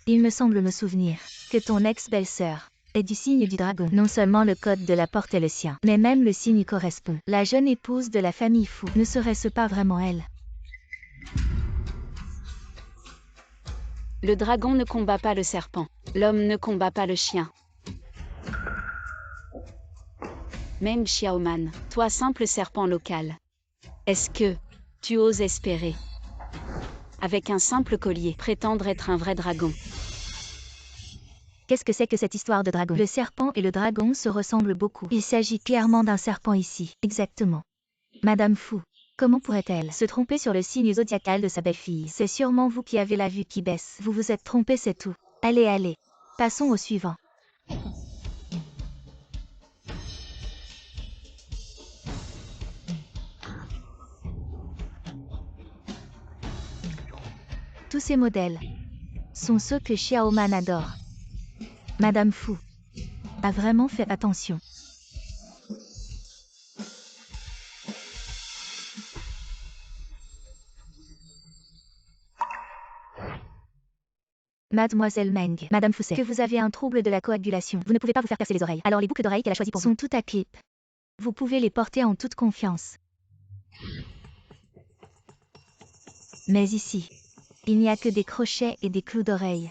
Il me semble me souvenir que ton ex-belle-sœur est du signe du dragon. Non seulement le code de la porte est le sien, mais même le signe correspond. La jeune épouse de la famille Fu, ne serait-ce pas vraiment elle? Le dragon ne combat pas le serpent. L'homme ne combat pas le chien. Meng Xiaoman, toi simple serpent local. Est-ce que tu oses espérer, avec un simple collier, prétendre être un vrai dragon? Qu'est-ce que c'est que cette histoire de dragon? Le serpent et le dragon se ressemblent beaucoup. Il s'agit clairement d'un serpent ici. Exactement. Madame Fu, comment pourrait-elle se tromper sur le signe zodiacal de sa belle-fille? C'est sûrement vous qui avez la vue qui baisse. Vous vous êtes trompé, c'est tout. Allez, allez. Passons au suivant. Tous ces modèles sont ceux que Xiaoman adore. Madame Fu a vraiment fait attention. Mademoiselle Meng, Madame Fu sait que vous avez un trouble de la coagulation. Vous ne pouvez pas vous faire percer les oreilles. Alors les boucles d'oreilles qu'elle a choisies pour vous sont toutes à clip. Vous pouvez les porter en toute confiance. Mais ici, il n'y a que des crochets et des clous d'oreilles.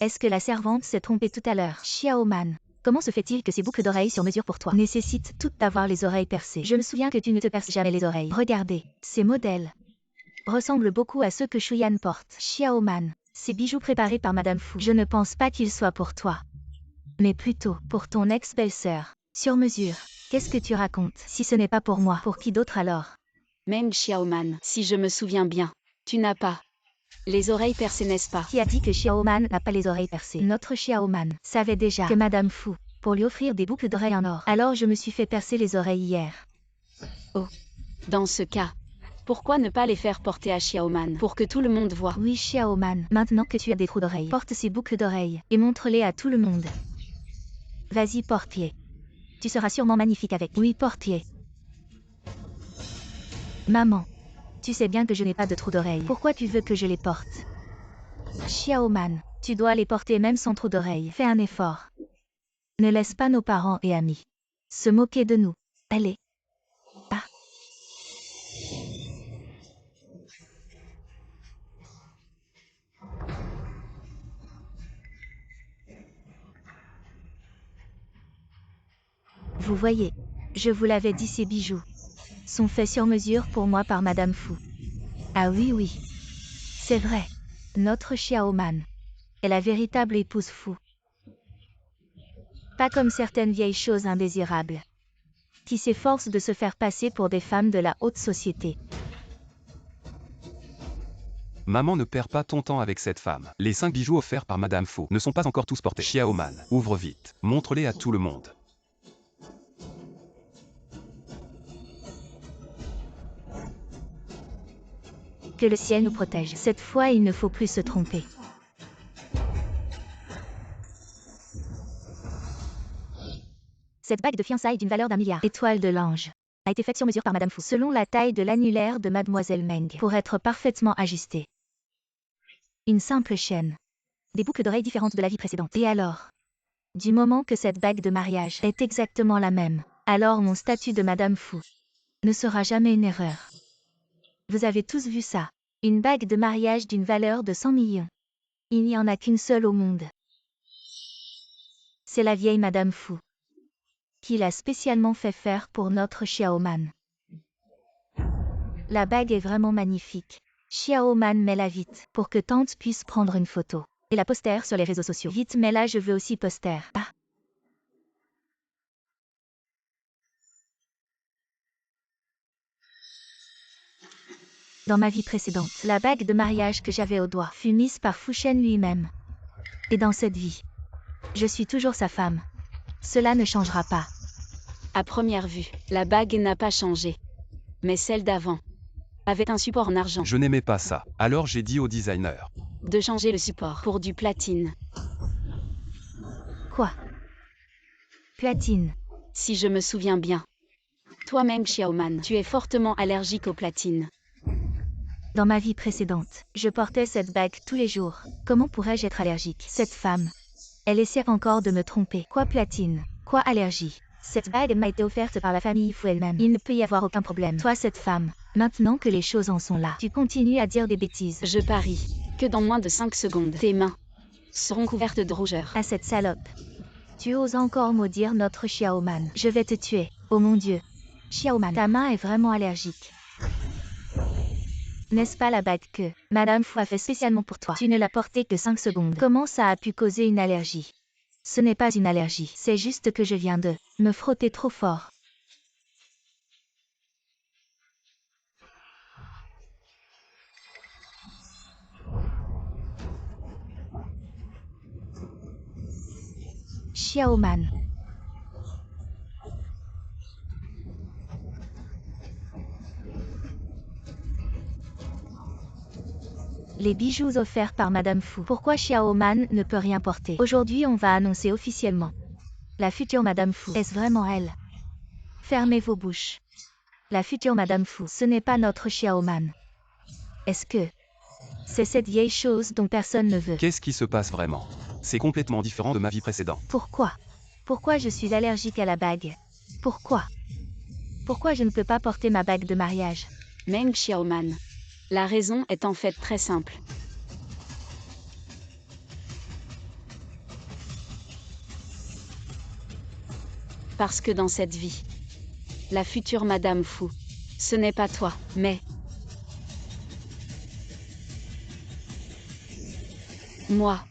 Est-ce que la servante s'est trompée tout à l'heure? Xiaoman, comment se fait-il que ces boucles d'oreilles sur mesure pour toi nécessitent toutes d'avoir les oreilles percées? Je me souviens que tu ne te perces jamais les oreilles. Regardez, ces modèles ressemblent beaucoup à ceux que Shuyan porte. Xiaoman, ces bijoux préparés par Madame Fu, je ne pense pas qu'ils soient pour toi, mais plutôt pour ton ex-belle-sœur. Sur mesure. Qu'est-ce que tu racontes? Si ce n'est pas pour moi, pour qui d'autre alors? Meng Xiaoman, si je me souviens bien, tu n'as pas les oreilles percées, n'est-ce pas? Qui a dit que Xiaoman n'a pas les oreilles percées? Notre Xiaoman savait déjà que Madame Fu, pour lui offrir des boucles d'oreilles en or. Alors je me suis fait percer les oreilles hier. Oh. Dans ce cas, pourquoi ne pas les faire porter à Xiaoman pour que tout le monde voit? Oui Xiaoman, maintenant que tu as des trous d'oreilles, porte ces boucles d'oreilles et montre-les à tout le monde. Vas-y porte-les. Tu seras sûrement magnifique avec. Oui porte-les. Maman, tu sais bien que je n'ai pas de trous d'oreilles. Pourquoi tu veux que je les porte? Xiaoman, tu dois les porter même sans trous d'oreilles. Fais un effort. Ne laisse pas nos parents et amis se moquer de nous. Allez. Ah. Vous voyez, je vous l'avais dit, ces bijoux sont faits sur mesure pour moi par Madame Fu. Ah oui oui, c'est vrai. Notre Xiaoman est la véritable épouse Fu. Pas comme certaines vieilles choses indésirables qui s'efforcent de se faire passer pour des femmes de la haute société. Maman, ne perds pas ton temps avec cette femme. Les 5 bijoux offerts par Madame Fu ne sont pas encore tous portés. Xiaoman, ouvre vite. Montre-les à tout le monde. Que le ciel nous protège. Cette fois, il ne faut plus se tromper. Cette bague de fiançailles d'une valeur d'1 milliard. Étoile de l'ange. A été faite sur mesure par Madame Fu, selon la taille de l'annulaire de Mademoiselle Meng, pour être parfaitement ajustée. Une simple chaîne. Des boucles d'oreilles différentes de la vie précédente. Et alors? Du moment que cette bague de mariage est exactement la même, alors mon statut de Madame Fu ne sera jamais une erreur. Vous avez tous vu ça. Une bague de mariage d'une valeur de 100 millions. Il n'y en a qu'une seule au monde. C'est la vieille Madame Fu, qui l'a spécialement fait faire pour notre Xiaoman. La bague est vraiment magnifique. Xiaoman, mets-la vite, pour que tante puisse prendre une photo. Et la poster sur les réseaux sociaux. Vite, mets-la, je veux aussi poster. Ah. Dans ma vie précédente, la bague de mariage que j'avais au doigt fut mise par Fu Shen lui-même. Et dans cette vie, je suis toujours sa femme. Cela ne changera pas. À première vue, la bague n'a pas changé. Mais celle d'avant avait un support en argent. Je n'aimais pas ça. Alors j'ai dit au designer. De changer le support pour du platine. Quoi? Platine. Si je me souviens bien. Toi-même, Xiaoman, tu es fortement allergique au platine. Dans ma vie précédente, je portais cette bague tous les jours. Comment pourrais-je être allergique? Cette femme, elle essaie encore de me tromper. Quoi platine? Quoi allergie? Cette bague m'a été offerte par la famille Fu elle-même. Il ne peut y avoir aucun problème. Toi, cette femme, maintenant que les choses en sont là, tu continues à dire des bêtises. Je parie que dans moins de 5 secondes, tes mains seront couvertes de rougeur. À cette salope. Tu oses encore maudire notre Xiaoman. Je vais te tuer. Oh mon Dieu. Xiaoman, ta main est vraiment allergique. N'est-ce pas la bague que Madame Fu a fait spécialement pour toi? Tu ne l'as portée que 5 secondes. Comment ça a pu causer une allergie? Ce n'est pas une allergie, c'est juste que je viens de me frotter trop fort. Xiaoman. Les bijoux offerts par Madame Fu. Pourquoi Xiaoman ne peut rien porter? Aujourd'hui, on va annoncer officiellement la future Madame Fu. Est-ce vraiment elle? Fermez vos bouches. La future Madame Fu, ce n'est pas notre Xiaoman. Est-ce que c'est cette vieille chose dont personne ne veut? Qu'est-ce qui se passe vraiment? C'est complètement différent de ma vie précédente. Pourquoi? Pourquoi je suis allergique à la bague? Pourquoi? Pourquoi je ne peux pas porter ma bague de mariage? Meng Xiaoman. La raison est en fait très simple. Parce que dans cette vie, la future Madame Fu, ce n'est pas toi, mais moi.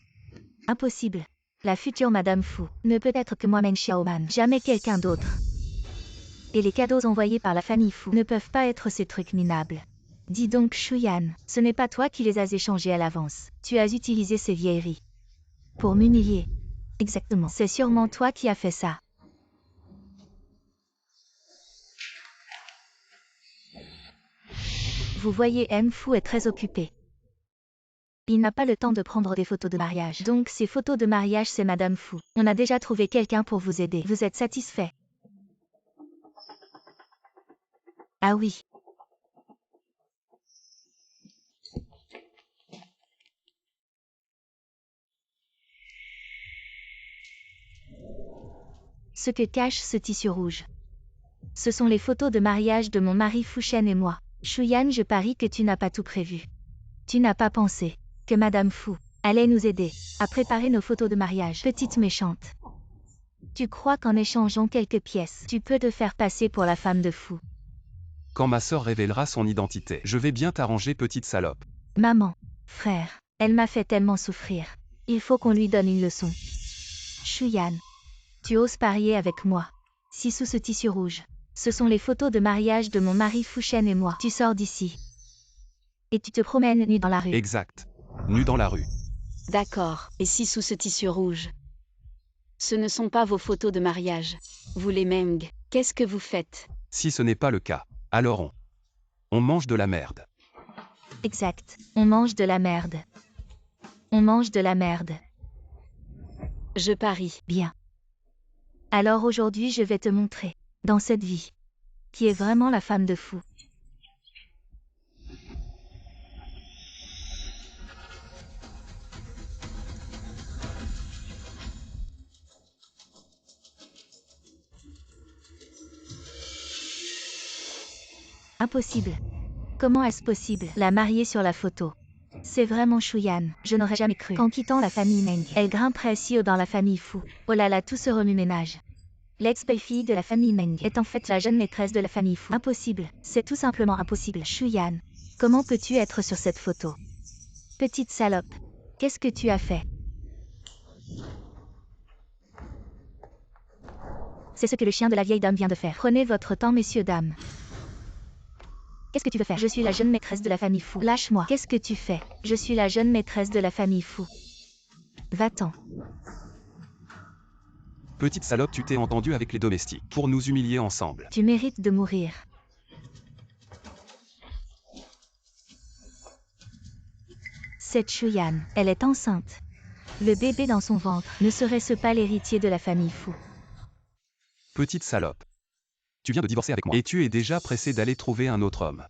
Impossible. La future Madame Fu ne peut être que moi, Meng Xiaoman, jamais quelqu'un d'autre. Et les cadeaux envoyés par la famille Fu ne peuvent pas être ces trucs minables. Dis donc, Shuyan, ce n'est pas toi qui les as échangés à l'avance. Tu as utilisé ces vieilleries pour m'humilier. Exactement. C'est sûrement toi qui as fait ça. Vous voyez, M Fu est très occupé. Il n'a pas le temps de prendre des photos de mariage. Donc ces photos de mariage, c'est Madame Fu. On a déjà trouvé quelqu'un pour vous aider. Vous êtes satisfait? Ah oui. Ce que cache ce tissu rouge. Ce sont les photos de mariage de mon mari Fu Shen et moi. Shuyan, je parie que tu n'as pas tout prévu. Tu n'as pas pensé que Madame Fu allait nous aider à préparer nos photos de mariage. Petite méchante. Tu crois qu'en échangeant quelques pièces, tu peux te faire passer pour la femme de Fu? Quand ma sœur révélera son identité, je vais bien t'arranger, petite salope. Maman, frère, elle m'a fait tellement souffrir. Il faut qu'on lui donne une leçon. Shuyan, tu oses parier avec moi? Si sous ce tissu rouge, ce sont les photos de mariage de mon mari Fu Shen et moi, tu sors d'ici. Et tu te promènes nu dans la rue. Exact. Nu dans la rue. D'accord. Et si sous ce tissu rouge, ce ne sont pas vos photos de mariage, vous les Meng, qu'est-ce que vous faites? Si ce n'est pas le cas, alors on mange de la merde. Exact. On mange de la merde. On mange de la merde. Je parie. Bien. Alors aujourd'hui je vais te montrer, dans cette vie, qui est vraiment la femme de Fu. Impossible. Comment est-ce possible? La mariée sur la photo. C'est vraiment Shuyan. Je n'aurais jamais cru qu'en quittant la famille Meng, elle grimperait si haut dans la famille Fu. Oh là là, tout ce remue-ménage. L'ex-belle-fille de la famille Meng est en fait la jeune maîtresse de la famille Fu. Impossible. C'est tout simplement impossible. Shuyan, comment peux-tu être sur cette photo? Petite salope. Qu'est-ce que tu as fait? C'est ce que le chien de la vieille dame vient de faire. Prenez votre temps, messieurs, dames. Qu'est-ce que tu veux faire? Je suis la jeune maîtresse de la famille Fu. Lâche-moi. Qu'est-ce que tu fais? Je suis la jeune maîtresse de la famille Fu. Va-t'en. Petite salope, tu t'es entendue avec les domestiques pour nous humilier ensemble. Tu mérites de mourir. Cette Shuyan, elle est enceinte. Le bébé dans son ventre, ne serait-ce pas l'héritier de la famille Fu? Petite salope. Tu viens de divorcer avec moi et tu es déjà pressée d'aller trouver un autre homme.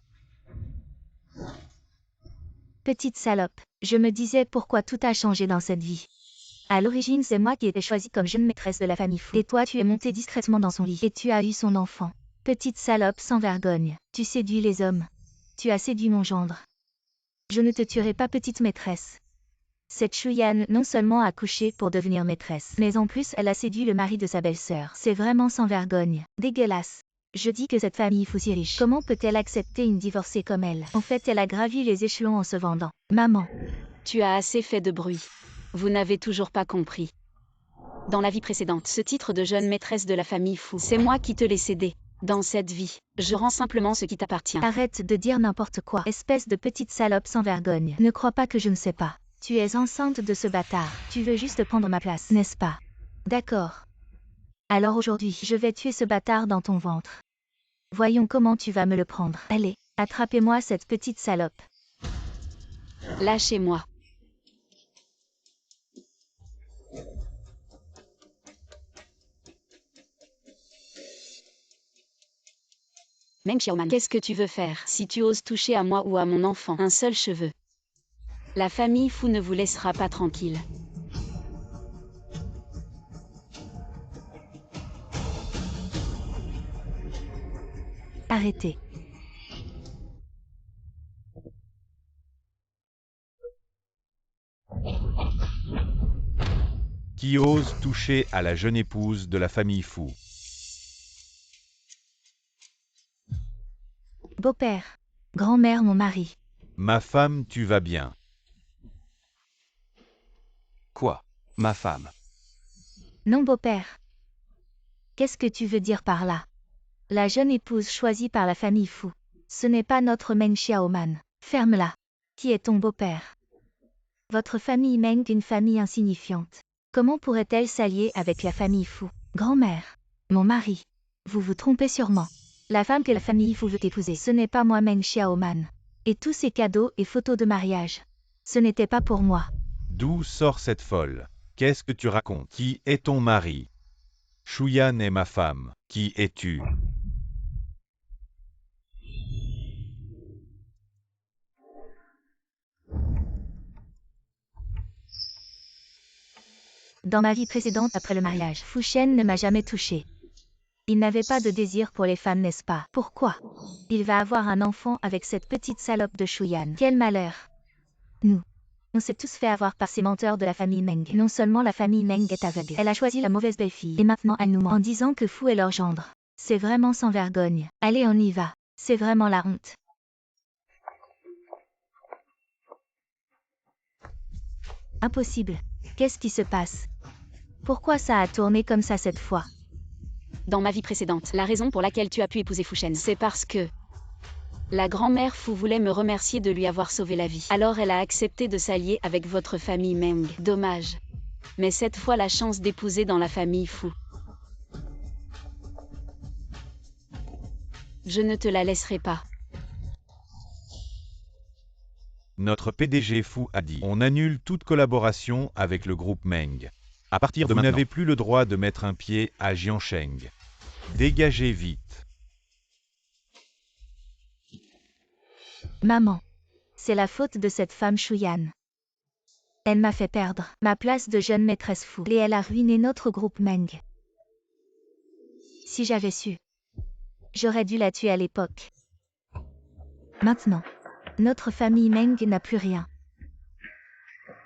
Petite salope, je me disais pourquoi tout a changé dans cette vie. À l'origine, c'est moi qui étais choisie comme jeune maîtresse de la famille Fu. Et toi, tu es montée discrètement dans son lit et tu as eu son enfant. Petite salope sans vergogne, tu séduis les hommes. Tu as séduit mon gendre. Je ne te tuerai pas, petite maîtresse. Cette Shuyan non seulement a couché pour devenir maîtresse, mais en plus elle a séduit le mari de sa belle-sœur. C'est vraiment sans vergogne. Dégueulasse. Je dis que cette famille Fu si riche, comment peut-elle accepter une divorcée comme elle? En fait, elle a gravi les échelons en se vendant. Maman. Tu as assez fait de bruit. Vous n'avez toujours pas compris. Dans la vie précédente, ce titre de jeune maîtresse de la famille Fu, c'est moi qui te l'ai cédé. Dans cette vie, je rends simplement ce qui t'appartient. Arrête de dire n'importe quoi, espèce de petite salope sans vergogne. Ne crois pas que je ne sais pas. Tu es enceinte de ce bâtard. Tu veux juste prendre ma place, n'est-ce pas? D'accord. Alors aujourd'hui, je vais tuer ce bâtard dans ton ventre. Voyons comment tu vas me le prendre. Allez, attrapez-moi cette petite salope. Lâchez-moi. Meng Xiaoman, qu'est-ce que tu veux faire? Si tu oses toucher à moi ou à mon enfant, un seul cheveu. La famille Fu ne vous laissera pas tranquille. Arrêtez. Qui ose toucher à la jeune épouse de la famille Fu? Beau-père. Grand-mère, mon mari. Ma femme, tu vas bien. Quoi? Ma femme? Non, beau-père. Qu'est-ce que tu veux dire par là? La jeune épouse choisie par la famille Fu. Ce n'est pas notre Meng Xiaoman. Ferme-la. Qui est ton beau-père? Votre famille Meng est une famille insignifiante. Comment pourrait-elle s'allier avec la famille Fu? Grand-mère. Mon mari. Vous vous trompez sûrement. La femme que la famille Fu veut épouser, ce n'est pas moi Meng Xiaoman. Et tous ces cadeaux et photos de mariage, ce n'était pas pour moi. D'où sort cette folle? Qu'est-ce que tu racontes? Qui est ton mari? Shuyan est ma femme. Qui es-tu? Dans ma vie précédente après le mariage, Fu Shen ne m'a jamais touchée. Il n'avait pas de désir pour les femmes, n'est-ce pas? Pourquoi? Il va avoir un enfant avec cette petite salope de Shuyan. Quel malheur! Nous. On s'est tous fait avoir par ces menteurs de la famille Meng. Non seulement la famille Meng est aveugle, elle a choisi la mauvaise belle-fille. Et maintenant elle nous ment en disant que Fu est leur gendre. C'est vraiment sans vergogne. Allez, on y va. C'est vraiment la honte. Impossible. Qu'est-ce qui se passe? Pourquoi ça a tourné comme ça cette fois? Dans ma vie précédente, la raison pour laquelle tu as pu épouser Fu Shen, c'est parce que la grand-mère Fu voulait me remercier de lui avoir sauvé la vie. Alors elle a accepté de s'allier avec votre famille Meng. Dommage. Mais cette fois la chance d'épouser dans la famille Fu. Je ne te la laisserai pas. Notre PDG Fu a dit: on annule toute collaboration avec le groupe Meng. À partir de maintenant, vous n'avez plus le droit de mettre un pied à Jiansheng. Dégagez vite. Maman. C'est la faute de cette femme Shuyan. Elle m'a fait perdre ma place de jeune maîtresse fou et elle a ruiné notre groupe Meng. Si j'avais su, j'aurais dû la tuer à l'époque. Maintenant, notre famille Meng n'a plus rien.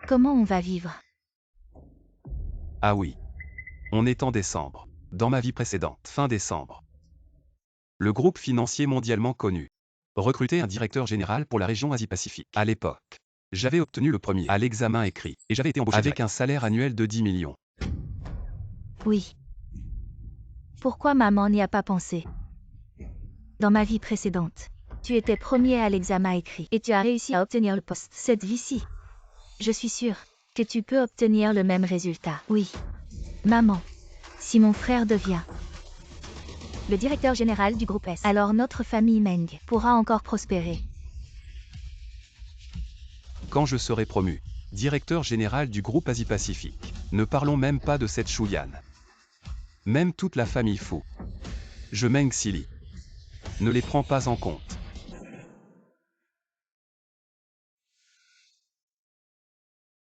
Comment on va vivre? Ah oui. On est en décembre. Dans ma vie précédente, fin décembre. Le groupe financier mondialement connu recrutait un directeur général pour la région Asie-Pacifique. À l'époque, j'avais obtenu le premier à l'examen écrit et j'avais été embauché avec un salaire annuel de 10 millions. Oui. Pourquoi maman n'y a pas pensé? Dans ma vie précédente, tu étais premier à l'examen écrit et tu as réussi à obtenir le poste. Cette vie-ci, je suis sûre que tu peux obtenir le même résultat. Oui. Maman, si mon frère devient le directeur général du groupe S, alors notre famille Meng pourra encore prospérer. Quand je serai promu directeur général du groupe Asie-Pacifique, ne parlons même pas de cette Shuyan. Même toute la famille Fu, je Meng Xili, ne les prends pas en compte.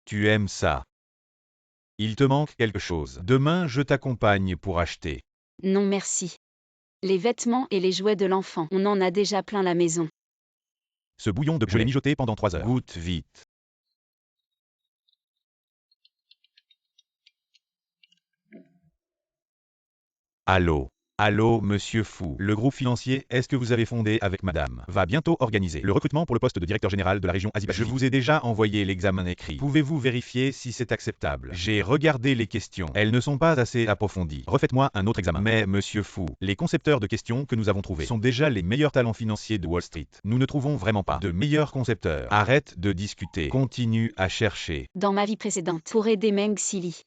Tu aimes ça. Il te manque quelque chose. Demain, je t'accompagne pour acheter. Non merci. Les vêtements et les jouets de l'enfant, on en a déjà plein la maison. Ce bouillon de poulet, je l'ai mijoté pendant 3 heures. Goûte vite. Allô? Allô, monsieur Fu. Le groupe financier, est-ce que vous avez fondé avec madame, va bientôt organiser le recrutement pour le poste de directeur général de la région Asie-Pacifique. Je vous ai déjà envoyé l'examen écrit. Pouvez-vous vérifier si c'est acceptable? J'ai regardé les questions. Elles ne sont pas assez approfondies. Refaites-moi un autre examen. Mais, monsieur Fu, les concepteurs de questions que nous avons trouvés sont déjà les meilleurs talents financiers de Wall Street. Nous ne trouvons vraiment pas de meilleurs concepteurs. Arrête de discuter. Continue à chercher. Dans ma vie précédente, pour aider Meng Xili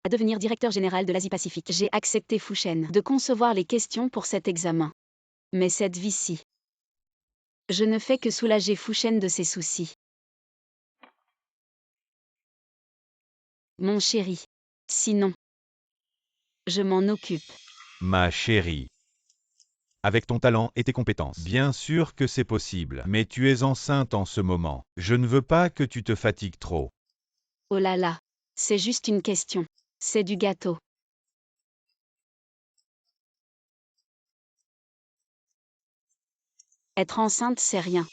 à devenir directeur général de l'Asie-Pacifique, j'ai accepté Fu Shen de concevoir les questions pour cet examen. Mais cette vie-ci, je ne fais que soulager Fu Shen de ses soucis. Mon chéri. Sinon, je m'en occupe. Ma chérie. Avec ton talent et tes compétences. Bien sûr que c'est possible, mais tu es enceinte en ce moment. Je ne veux pas que tu te fatigues trop. Oh là là, c'est juste une question. C'est du gâteau. Être enceinte, c'est rien.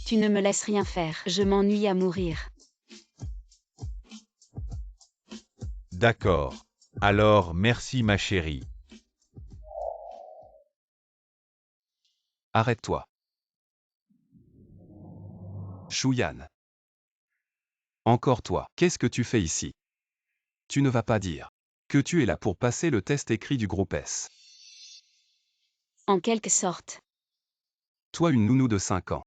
Tu ne me laisses rien faire. Je m'ennuie à mourir. D'accord. Alors, merci ma chérie. Arrête-toi. Shuyan. Encore toi, qu'est-ce que tu fais ici? Tu ne vas pas dire que tu es là pour passer le test écrit du groupe S. En quelque sorte. Toi une nounou de 5 ans.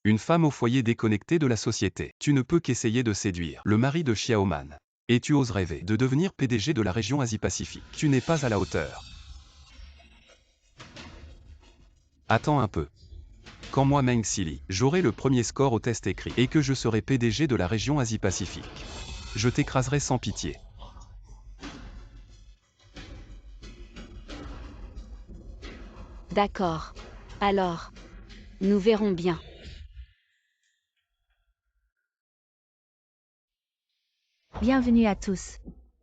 Une femme au foyer déconnectée de la société. Tu ne peux qu'essayer de séduire le mari de Xiaoman. Et tu oses rêver de devenir PDG de la région Asie-Pacifique. Tu n'es pas à la hauteur. Attends un peu. Quand moi Meng Xili, j'aurai le premier score au test écrit et que je serai PDG de la région Asie-Pacifique, je t'écraserai sans pitié. D'accord. Alors, nous verrons bien. Bienvenue à tous.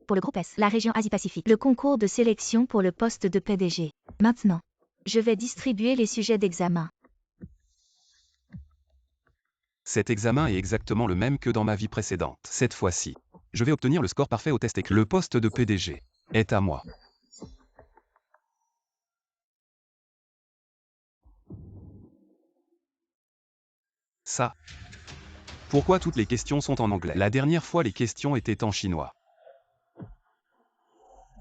Pour le groupe S, la région Asie-Pacifique, le concours de sélection pour le poste de PDG. Maintenant, je vais distribuer les sujets d'examen. Cet examen est exactement le même que dans ma vie précédente. Cette fois-ci, je vais obtenir le score parfait au test écrit. Le poste de PDG est à moi. Ça. Pourquoi toutes les questions sont en anglais? La dernière fois les questions étaient en chinois.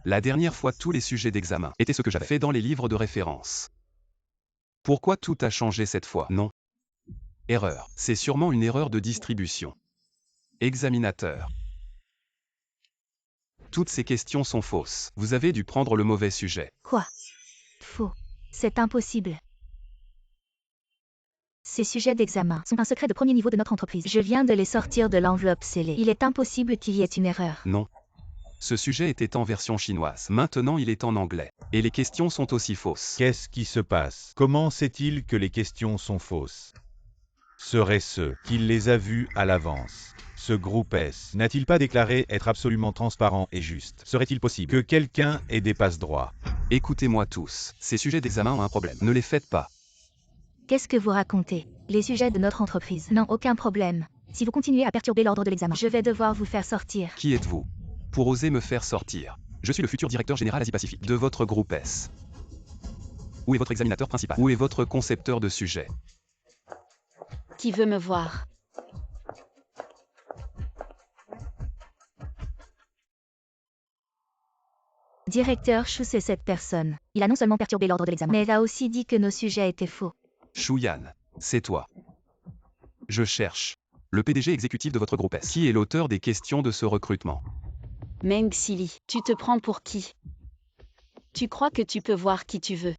La dernière fois tous les sujets d'examen étaient ce que j'avais fait dans les livres de référence. Pourquoi tout a changé cette fois? Non. Erreur. C'est sûrement une erreur de distribution. Examinateur. Toutes ces questions sont fausses. Vous avez dû prendre le mauvais sujet. Quoi? Faux. C'est impossible. Ces sujets d'examen sont un secret de premier niveau de notre entreprise. Je viens de les sortir de l'enveloppe scellée. Il est impossible qu'il y ait une erreur. Non. Ce sujet était en version chinoise. Maintenant il est en anglais. Et les questions sont aussi fausses. Qu'est-ce qui se passe? Comment sait-il que les questions sont fausses? Serait-ce qu'il les a vues à l'avance? Ce groupe S n'a-t-il pas déclaré être absolument transparent et juste? Serait-il possible que quelqu'un ait des passe-droits? Écoutez-moi tous. Ces sujets d'examen ont un problème. Ne les faites pas. Qu'est-ce que vous racontez? Les sujets de notre entreprise n'ont aucun problème. Si vous continuez à perturber l'ordre de l'examen, je vais devoir vous faire sortir. Qui êtes-vous? Pour oser me faire sortir. Je suis le futur directeur général Asie-Pacifique de votre groupe S. Où est votre examinateur principal? Où est votre concepteur de sujet? Qui veut me voir? Directeur Chou, c'est cette personne. Il a non seulement perturbé l'ordre de l'examen, mais il a aussi dit que nos sujets étaient faux. Shuyan, c'est toi. Je cherche le PDG exécutif de votre groupe S. Qui est l'auteur des questions de ce recrutement? Meng Xili, tu te prends pour qui? Tu crois que tu peux voir qui tu veux?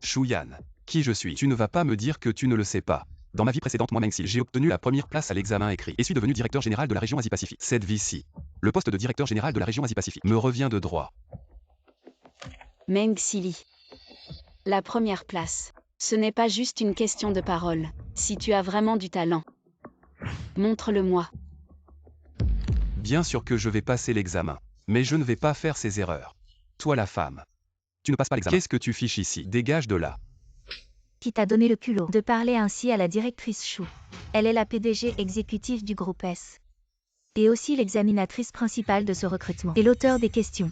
Shuyan, qui je suis? Tu ne vas pas me dire que tu ne le sais pas. Dans ma vie précédente, moi Meng Xili, j'ai obtenu la première place à l'examen écrit et suis devenu directeur général de la région Asie-Pacifique. Cette vie-ci, le poste de directeur général de la région Asie-Pacifique me revient de droit. Meng Xili. La première place. Ce n'est pas juste une question de parole. Si tu as vraiment du talent, montre-le-moi. Bien sûr que je vais passer l'examen, mais je ne vais pas faire ces erreurs. Toi la femme, tu ne passes pas l'examen. Qu'est-ce que tu fiches ici? Dégage de là. Qui t'a donné le culot de parler ainsi à la directrice Chou? Elle est la PDG exécutive du groupe S. Et aussi l'examinatrice principale de ce recrutement. Et l'auteur des questions.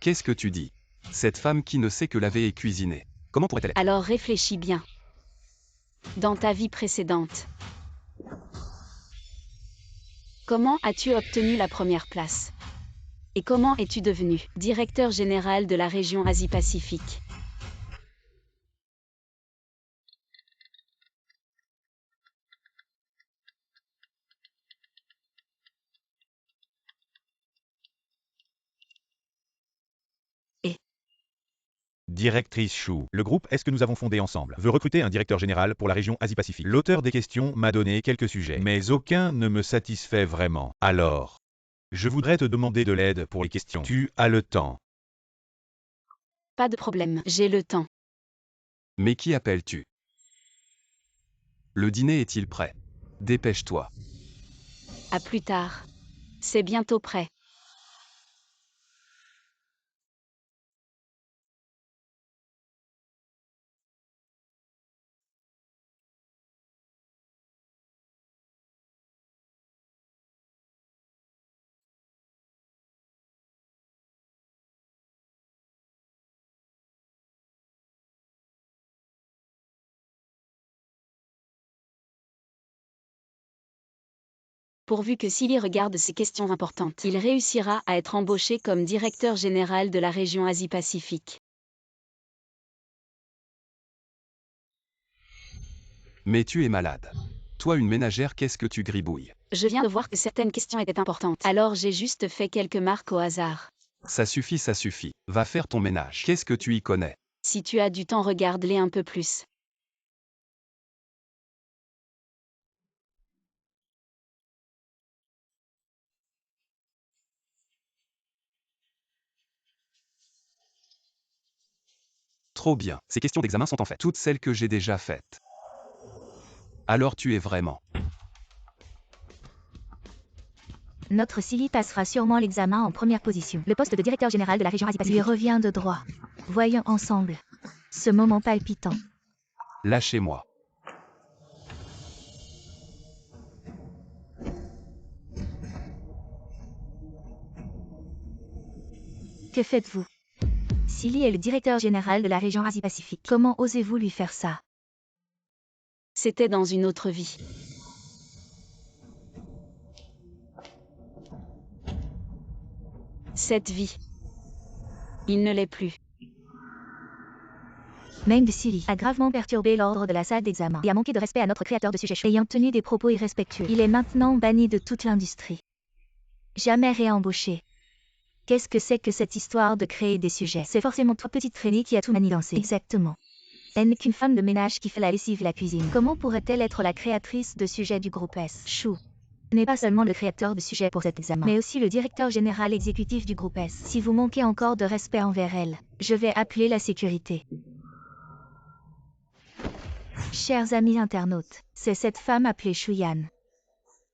Qu'est-ce que tu dis? Cette femme qui ne sait que laver et cuisiner. Comment pourrait-elle être? Alors réfléchis bien. Dans ta vie précédente, comment as-tu obtenu la première place? Et comment es-tu devenu directeur général de la région Asie-Pacifique? Directrice Chou, le groupe S que nous avons fondé ensemble veut recruter un directeur général pour la région Asie-Pacifique. L'auteur des questions m'a donné quelques sujets, mais aucun ne me satisfait vraiment. Alors, je voudrais te demander de l'aide pour les questions. Tu as le temps. Pas de problème, j'ai le temps. Mais qui appelles-tu? Le dîner est-il prêt? Dépêche-toi. À plus tard. C'est bientôt prêt. Pourvu que Silly regarde ces questions importantes, il réussira à être embauché comme directeur général de la région Asie-Pacifique. Mais tu es malade. Toi une ménagère, qu'est-ce que tu gribouilles? Je viens de voir que certaines questions étaient importantes, alors j'ai juste fait quelques marques au hasard. Ça suffit, ça suffit. Va faire ton ménage. Qu'est-ce que tu y connais? Si tu as du temps, regarde-les un peu plus. Trop bien. Ces questions d'examen sont en fait toutes celles que j'ai déjà faites. Alors tu es vraiment... Notre Silly passera sûrement l'examen en première position. Le poste de directeur général de la région Asie-Pacifique lui revient de droit. Voyons ensemble ce moment palpitant. Lâchez-moi. Que faites-vous? Silly est le directeur général de la région Asie-Pacifique. Comment osez-vous lui faire ça? C'était dans une autre vie. Cette vie. Il ne l'est plus. Meng Silly a gravement perturbé l'ordre de la salle d'examen et a manqué de respect à notre créateur de sujet chaud. Ayant tenu des propos irrespectueux, il est maintenant banni de toute l'industrie. Jamais réembauché. Qu'est-ce que c'est que cette histoire de créer des sujets? C'est forcément toi, petite traînée, qui a tout manigancé. Exactement. Elle n'est qu'une femme de ménage qui fait la lessive et la cuisine. Comment pourrait-elle être la créatrice de sujets du groupe S? Chou. n'est pas seulement le créateur de sujets pour cet examen, mais aussi le directeur général exécutif du groupe S. Si vous manquez encore de respect envers elle, je vais appeler la sécurité. Chers amis internautes, c'est cette femme appelée Shuyan.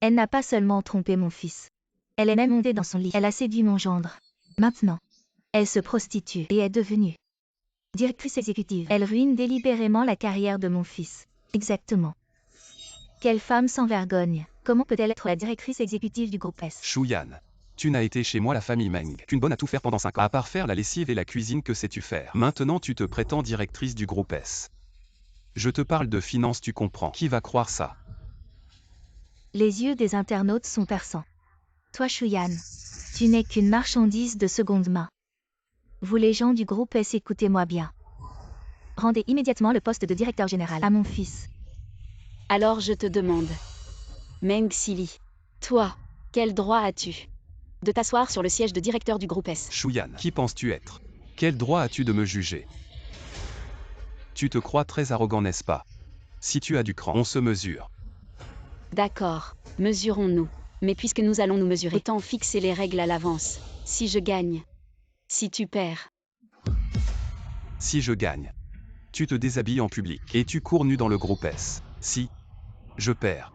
Elle n'a pas seulement trompé mon fils. Elle est même montée dans son lit. Elle a séduit mon gendre. Maintenant, elle se prostitue et est devenue directrice exécutive. Elle ruine délibérément la carrière de mon fils. Exactement. Quelle femme sans vergogne. Comment peut-elle être la directrice exécutive du groupe S? Shuyan, tu n'as été chez moi la famille Meng qu'une bonne à tout faire pendant 5 ans. À part faire la lessive et la cuisine, que sais-tu faire? Maintenant tu te prétends directrice du groupe S. Je te parle de finances, tu comprends. Qui va croire ça? Les yeux des internautes sont perçants. Toi Shuyan, tu n'es qu'une marchandise de seconde main. Vous les gens du groupe S, écoutez-moi bien. Rendez immédiatement le poste de directeur général à mon fils. Alors je te demande, Meng Sili, toi, quel droit as-tu de t'asseoir sur le siège de directeur du groupe S? Shuyan, qui penses-tu être? Quel droit as-tu de me juger? Tu te crois très arrogant, n'est-ce pas? Si tu as du cran, on se mesure. D'accord, mesurons-nous. Mais puisque nous allons nous mesurer, autant fixer les règles à l'avance. Si je gagne. Si tu perds. Si je gagne, tu te déshabilles en public et tu cours nu dans le groupe S. Si je perds,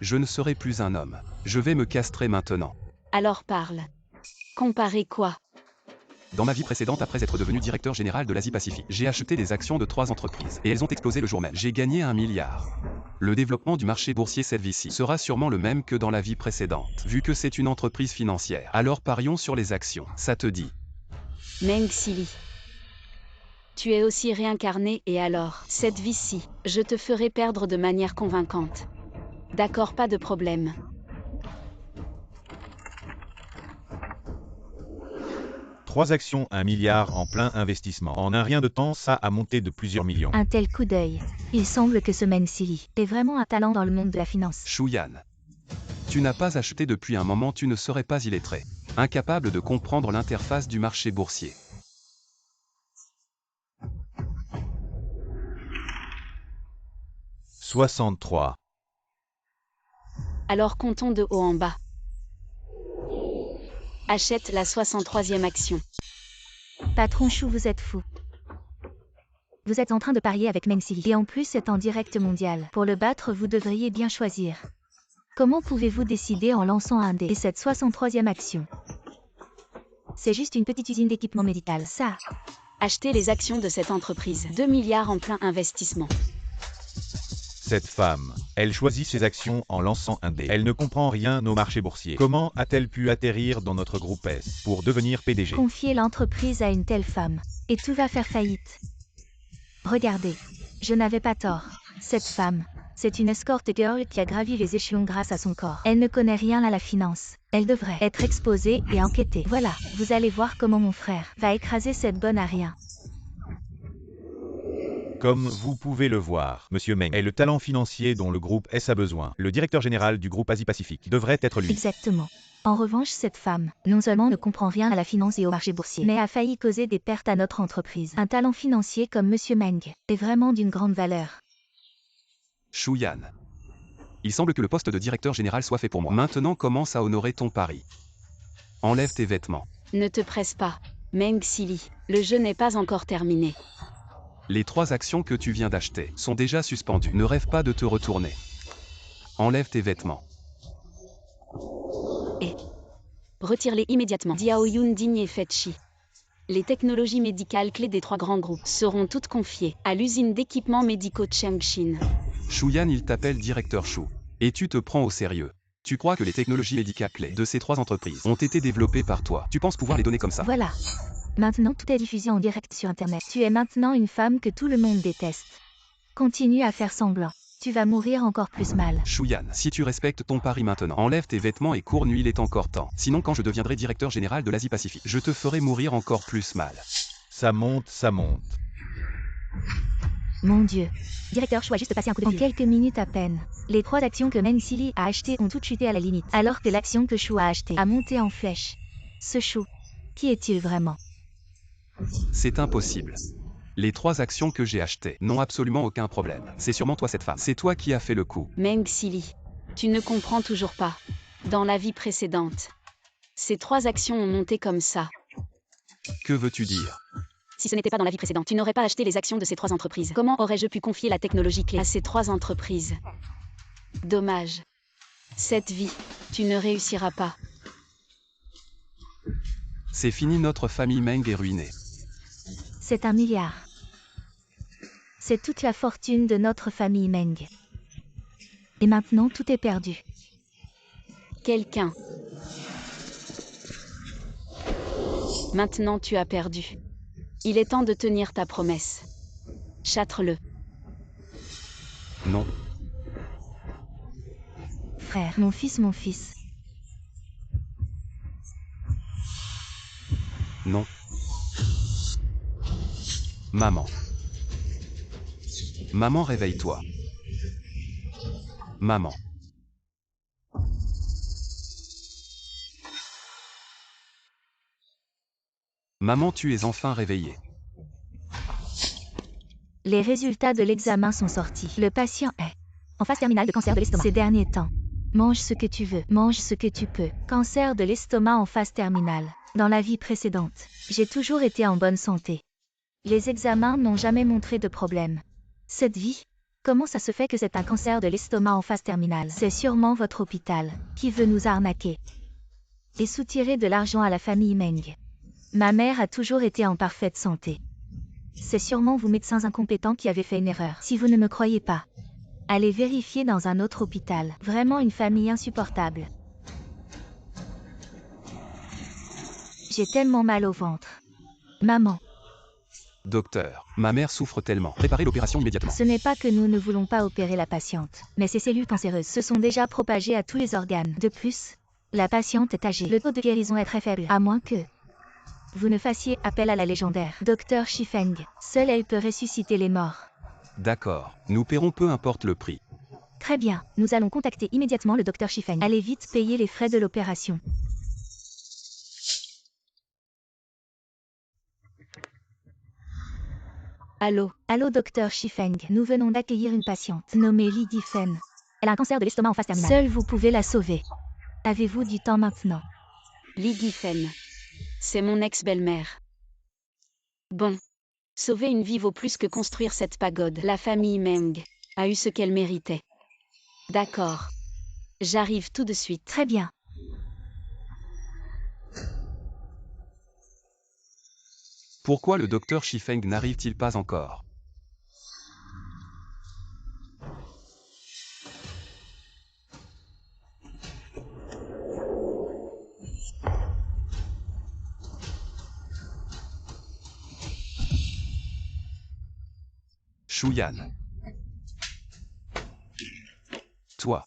je ne serai plus un homme. Je vais me castrer maintenant. Alors parle. Comparer quoi? Dans ma vie précédente, après être devenu directeur général de l'Asie-Pacifique, j'ai acheté des actions de 3 entreprises et elles ont explosé le jour même. J'ai gagné 1 milliard. Le développement du marché boursier cette-ci sera sûrement le même que dans la vie précédente, vu que c'est une entreprise financière. Alors parions sur les actions, ça te dit? Meng Sili. Tu es aussi réincarné et alors, cette vie-ci, je te ferai perdre de manière convaincante. D'accord, pas de problème. Trois actions, 1 milliard en plein investissement. En un rien de temps, ça a monté de plusieurs millions. Un tel coup d'œil. Il semble que ce Meng Sili est vraiment un talent dans le monde de la finance. Shuyan, tu n'as pas acheté depuis un moment, tu ne serais pas illettré. Incapable de comprendre l'interface du marché boursier. « 63. Alors comptons de haut en bas. Achète la 63e action. Patron Chou, vous êtes fou. Vous êtes en train de parier avec Meng Sili. Et en plus, c'est en direct mondial. Pour le battre, vous devriez bien choisir. Comment pouvez-vous décider en lançant un dé? Et cette 63e action, c'est juste une petite usine d'équipement médical, ça. Achetez les actions de cette entreprise. 2 milliards en plein investissement. Cette femme, elle choisit ses actions en lançant un dé. Elle ne comprend rien au marché boursier. Comment a-t-elle pu atterrir dans notre groupe S pour devenir PDG? Confier l'entreprise à une telle femme, et tout va faire faillite. Regardez, je n'avais pas tort. Cette femme, c'est une escort girl qui a gravi les échelons grâce à son corps. Elle ne connaît rien à la finance. Elle devrait être exposée et enquêtée. Voilà, vous allez voir comment mon frère va écraser cette bonne à rien. Comme vous pouvez le voir, Monsieur Meng est le talent financier dont le groupe S a besoin. Le directeur général du groupe Asie-Pacifique devrait être lui. Exactement. En revanche, cette femme, non seulement ne comprend rien à la finance et au marché boursier, mais a failli causer des pertes à notre entreprise. Un talent financier comme Monsieur Meng est vraiment d'une grande valeur. Shuyan, il semble que le poste de directeur général soit fait pour moi. Maintenant commence à honorer ton pari. Enlève tes vêtements. Ne te presse pas, Meng Sili. Le jeu n'est pas encore terminé. Les 3 actions que tu viens d'acheter sont déjà suspendues. Ne rêve pas de te retourner. Enlève tes vêtements. Et retire-les immédiatement. Diao Yun Ding et Fetchi. Les technologies médicales clés des 3 grands groupes seront toutes confiées à l'usine d'équipements médicaux Changshin. Shuyan, il t'appelle directeur Chou. Et tu te prends au sérieux. Tu crois que les technologies médicales clés de ces 3 entreprises ont été développées par toi. Tu penses pouvoir les donner comme ça? Voilà. Maintenant, tout est diffusé en direct sur Internet. Tu es maintenant une femme que tout le monde déteste. Continue à faire semblant. Tu vas mourir encore plus mal. Shuyan, si tu respectes ton pari maintenant, enlève tes vêtements et cours nu, il est encore temps. Sinon, quand je deviendrai directeur général de l'Asie-Pacifique, je te ferai mourir encore plus mal. Ça monte, ça monte. Mon Dieu. Directeur Chou a juste passé un coup de fil. En quelques minutes à peine, les 3 actions que Meng Sili a achetées ont toutes chuté à la limite, alors que l'action que Chou a achetée a monté en flèche. Ce Chou, qui est-il vraiment? C'est impossible. Les 3 actions que j'ai achetées n'ont absolument aucun problème. C'est sûrement toi cette femme. C'est toi qui as fait le coup. Meng Sili. Tu ne comprends toujours pas. Dans la vie précédente, ces 3 actions ont monté comme ça. Que veux-tu dire? Si ce n'était pas dans la vie précédente, tu n'aurais pas acheté les actions de ces 3 entreprises. Comment aurais-je pu confier la technologie clé à ces 3 entreprises? Dommage. Cette vie, tu ne réussiras pas. C'est fini, notre famille Meng est ruinée. C'est 1 milliard. C'est toute la fortune de notre famille Meng. Et maintenant tout est perdu. Quelqu'un. Maintenant tu as perdu. Il est temps de tenir ta promesse. Châtre-le. Non. Frère, mon fils. Non. Maman. Maman, réveille-toi. Maman. Maman, tu es enfin réveillée. Les résultats de l'examen sont sortis. Le patient est en phase terminale de cancer de l'estomac. Ces derniers temps. Mange ce que tu veux, mange ce que tu peux. Cancer de l'estomac en phase terminale. Dans la vie précédente, j'ai toujours été en bonne santé. Les examens n'ont jamais montré de problème. Cette vie, comment ça se fait que c'est un cancer de l'estomac en phase terminale? C'est sûrement votre hôpital qui veut nous arnaquer et soutirer de l'argent à la famille Meng. Ma mère a toujours été en parfaite santé. C'est sûrement vous médecins incompétents qui avez fait une erreur. Si vous ne me croyez pas, allez vérifier dans un autre hôpital. Vraiment une famille insupportable. J'ai tellement mal au ventre. Maman. Docteur, ma mère souffre tellement. Préparez l'opération immédiatement. Ce n'est pas que nous ne voulons pas opérer la patiente, mais ces cellules cancéreuses se sont déjà propagées à tous les organes. De plus, la patiente est âgée. Le taux de guérison est très faible, à moins que vous ne fassiez appel à la légendaire Dr Shifeng. Seule elle peut ressusciter les morts. D'accord, nous paierons peu importe le prix. Très bien, nous allons contacter immédiatement le Dr Shifeng. Allez vite payer les frais de l'opération. Allô? Allô Dr Shifeng, nous venons d'accueillir une patiente nommée Li Difen. Elle a un cancer de l'estomac en phase terminale. Seul vous pouvez la sauver. Avez-vous du temps maintenant? Li Difen. C'est mon ex-belle-mère. Bon. Sauver une vie vaut plus que construire cette pagode. La famille Meng a eu ce qu'elle méritait. D'accord. J'arrive tout de suite. Très bien. Pourquoi le docteur Shifeng n'arrive-t-il pas encore? Shuyan. Toi.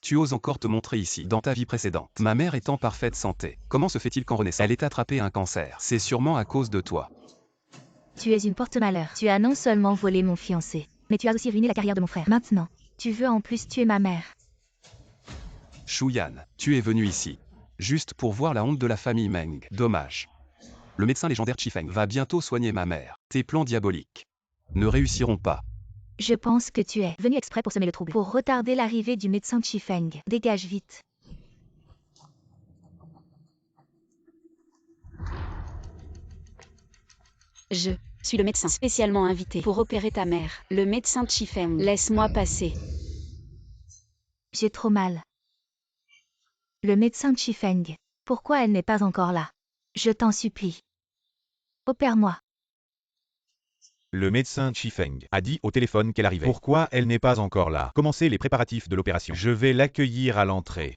Tu oses encore te montrer ici, dans ta vie précédente. Ma mère est en parfaite santé. Comment se fait-il qu'en renaissant, elle ait attrapé un cancer? C'est sûrement à cause de toi. Tu es une porte-malheur. Tu as non seulement volé mon fiancé, mais tu as aussi ruiné la carrière de mon frère. Maintenant, tu veux en plus tuer ma mère. Shuyan, tu es venu ici. Juste pour voir la honte de la famille Meng. Dommage. Le médecin légendaire Shifeng va bientôt soigner ma mère. Tes plans diaboliques ne réussiront pas. Je pense que tu es venu exprès pour semer le trouble. Pour retarder l'arrivée du médecin Shifeng. Dégage vite. Je suis le médecin spécialement invité pour opérer ta mère. Le médecin Shifeng. Laisse-moi passer. J'ai trop mal. Le médecin Shifeng. Pourquoi elle n'est pas encore là? Je t'en supplie. Opère-moi. Le médecin Shifeng a dit au téléphone qu'elle arrivait. Pourquoi elle n'est pas encore là? Commencez les préparatifs de l'opération. Je vais l'accueillir à l'entrée.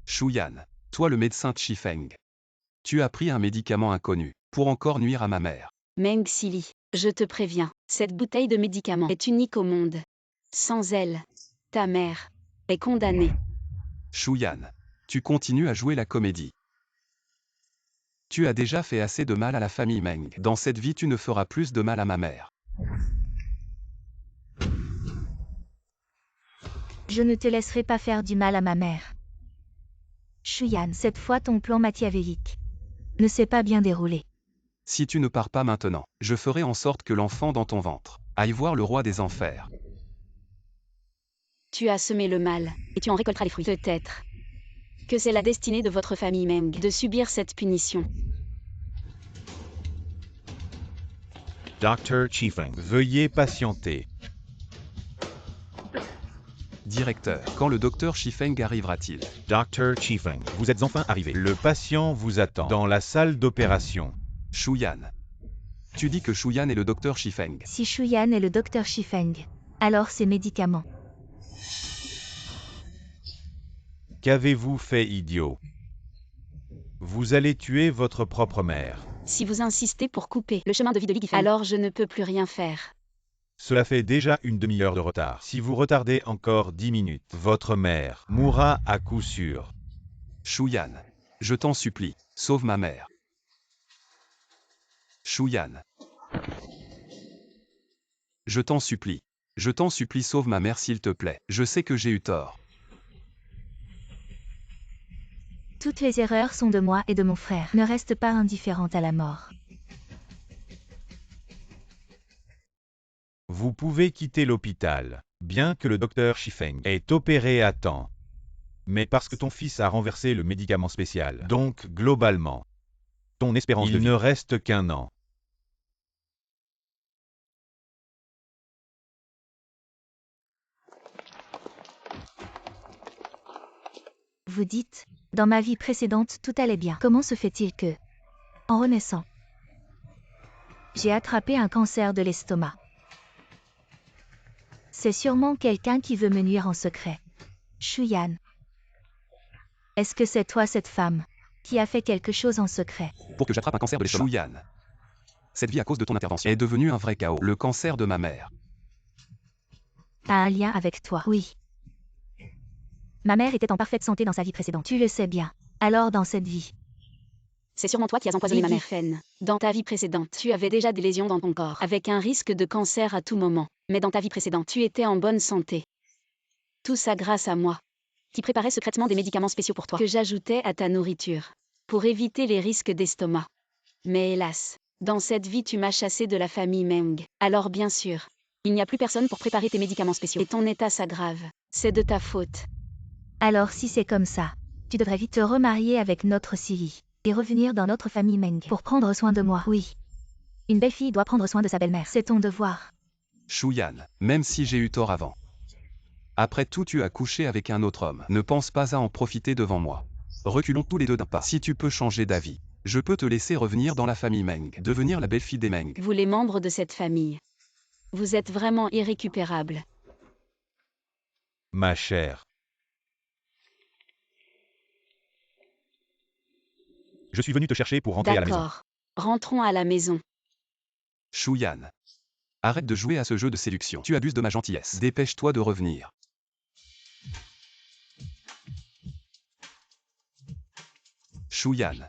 Shuyan, toi le médecin Shifeng. Tu as pris un médicament inconnu, pour encore nuire à ma mère. Meng Sili, je te préviens, cette bouteille de médicament est unique au monde. Sans elle, ta mère est condamnée. Shuyan, tu continues à jouer la comédie. Tu as déjà fait assez de mal à la famille Meng. Dans cette vie, tu ne feras plus de mal à ma mère. Je ne te laisserai pas faire du mal à ma mère. Shuyan, cette fois ton plan machiavélique ne s'est pas bien déroulé. Si tu ne pars pas maintenant, je ferai en sorte que l'enfant dans ton ventre aille voir le roi des enfers. Tu as semé le mal, et tu en récolteras les fruits. Peut-être que c'est la destinée de votre famille Meng de subir cette punition. Dr. Chifeng, veuillez patienter. Directeur, quand le docteur Shifeng arrivera-t-il? Dr. Chifeng, vous êtes enfin arrivé. Le patient vous attend dans la salle d'opération. Shuyan. Tu dis que Shuyan est le docteur Shifeng. Si Shuyan est le docteur Shifeng, alors ses médicaments. Qu'avez-vous fait, idiot? Vous allez tuer votre propre mère. Si vous insistez pour couper le chemin de vie de Li Yifeng, alors je ne peux plus rien faire. Cela fait déjà une demi-heure de retard. Si vous retardez encore 10 minutes, votre mère mourra à coup sûr. Shuyan. Je t'en supplie, sauve ma mère. Shuyan. Je t'en supplie. Je t'en supplie, sauve ma mère s'il te plaît. Je sais que j'ai eu tort. Toutes les erreurs sont de moi et de mon frère. Ne reste pas indifférente à la mort. Vous pouvez quitter l'hôpital, bien que le docteur Shifeng ait opéré à temps. Mais parce que ton fils a renversé le médicament spécial. Donc, globalement, ton espérance de vie ne reste qu'un an. Vous dites, dans ma vie précédente tout allait bien. Comment se fait-il que, en renaissant, j'ai attrapé un cancer de l'estomac? C'est sûrement quelqu'un qui veut me nuire en secret. Shuyan. Est-ce que c'est toi cette femme, qui a fait quelque chose en secret? Pour que j'attrape un cancer de l'estomac. Shuyan. Cette vie à cause de ton intervention est devenue un vrai chaos. Le cancer de ma mère A un lien avec toi? Oui. Ma mère était en parfaite santé dans sa vie précédente. Tu le sais bien. Alors dans cette vie, C'est sûrement toi qui as empoisonné ma mère. Fen. Dans ta vie précédente, tu avais déjà des lésions dans ton corps, avec un risque de cancer à tout moment. Mais dans ta vie précédente, tu étais en bonne santé. Tout ça grâce à moi, qui préparais secrètement des médicaments spéciaux pour toi, que j'ajoutais à ta nourriture, pour éviter les risques d'estomac. Mais hélas, dans cette vie tu m'as chassé de la famille Meng. Alors bien sûr, il n'y a plus personne pour préparer tes médicaments spéciaux. Et ton état s'aggrave. C'est de ta faute. alors si c'est comme ça, tu devrais vite te remarier avec notre Siri, et revenir dans notre famille Meng pour prendre soin de moi. Oui. Une belle fille doit prendre soin de sa belle-mère. C'est ton devoir. Shuyan. Même si j'ai eu tort avant. Après tout, tu as couché avec un autre homme. Ne pense pas à en profiter devant moi. Reculons tous les deux d'un pas. Si tu peux changer d'avis, je peux te laisser revenir dans la famille Meng, devenir la belle-fille des Meng. Vous les membres de cette famille, vous êtes vraiment irrécupérables. Ma chère. Je suis venu te chercher pour rentrer à la maison. D'accord. Rentrons à la maison. Shuyan. Arrête de jouer à ce jeu de séduction. Tu abuses de ma gentillesse. Dépêche-toi de revenir. Shuyan.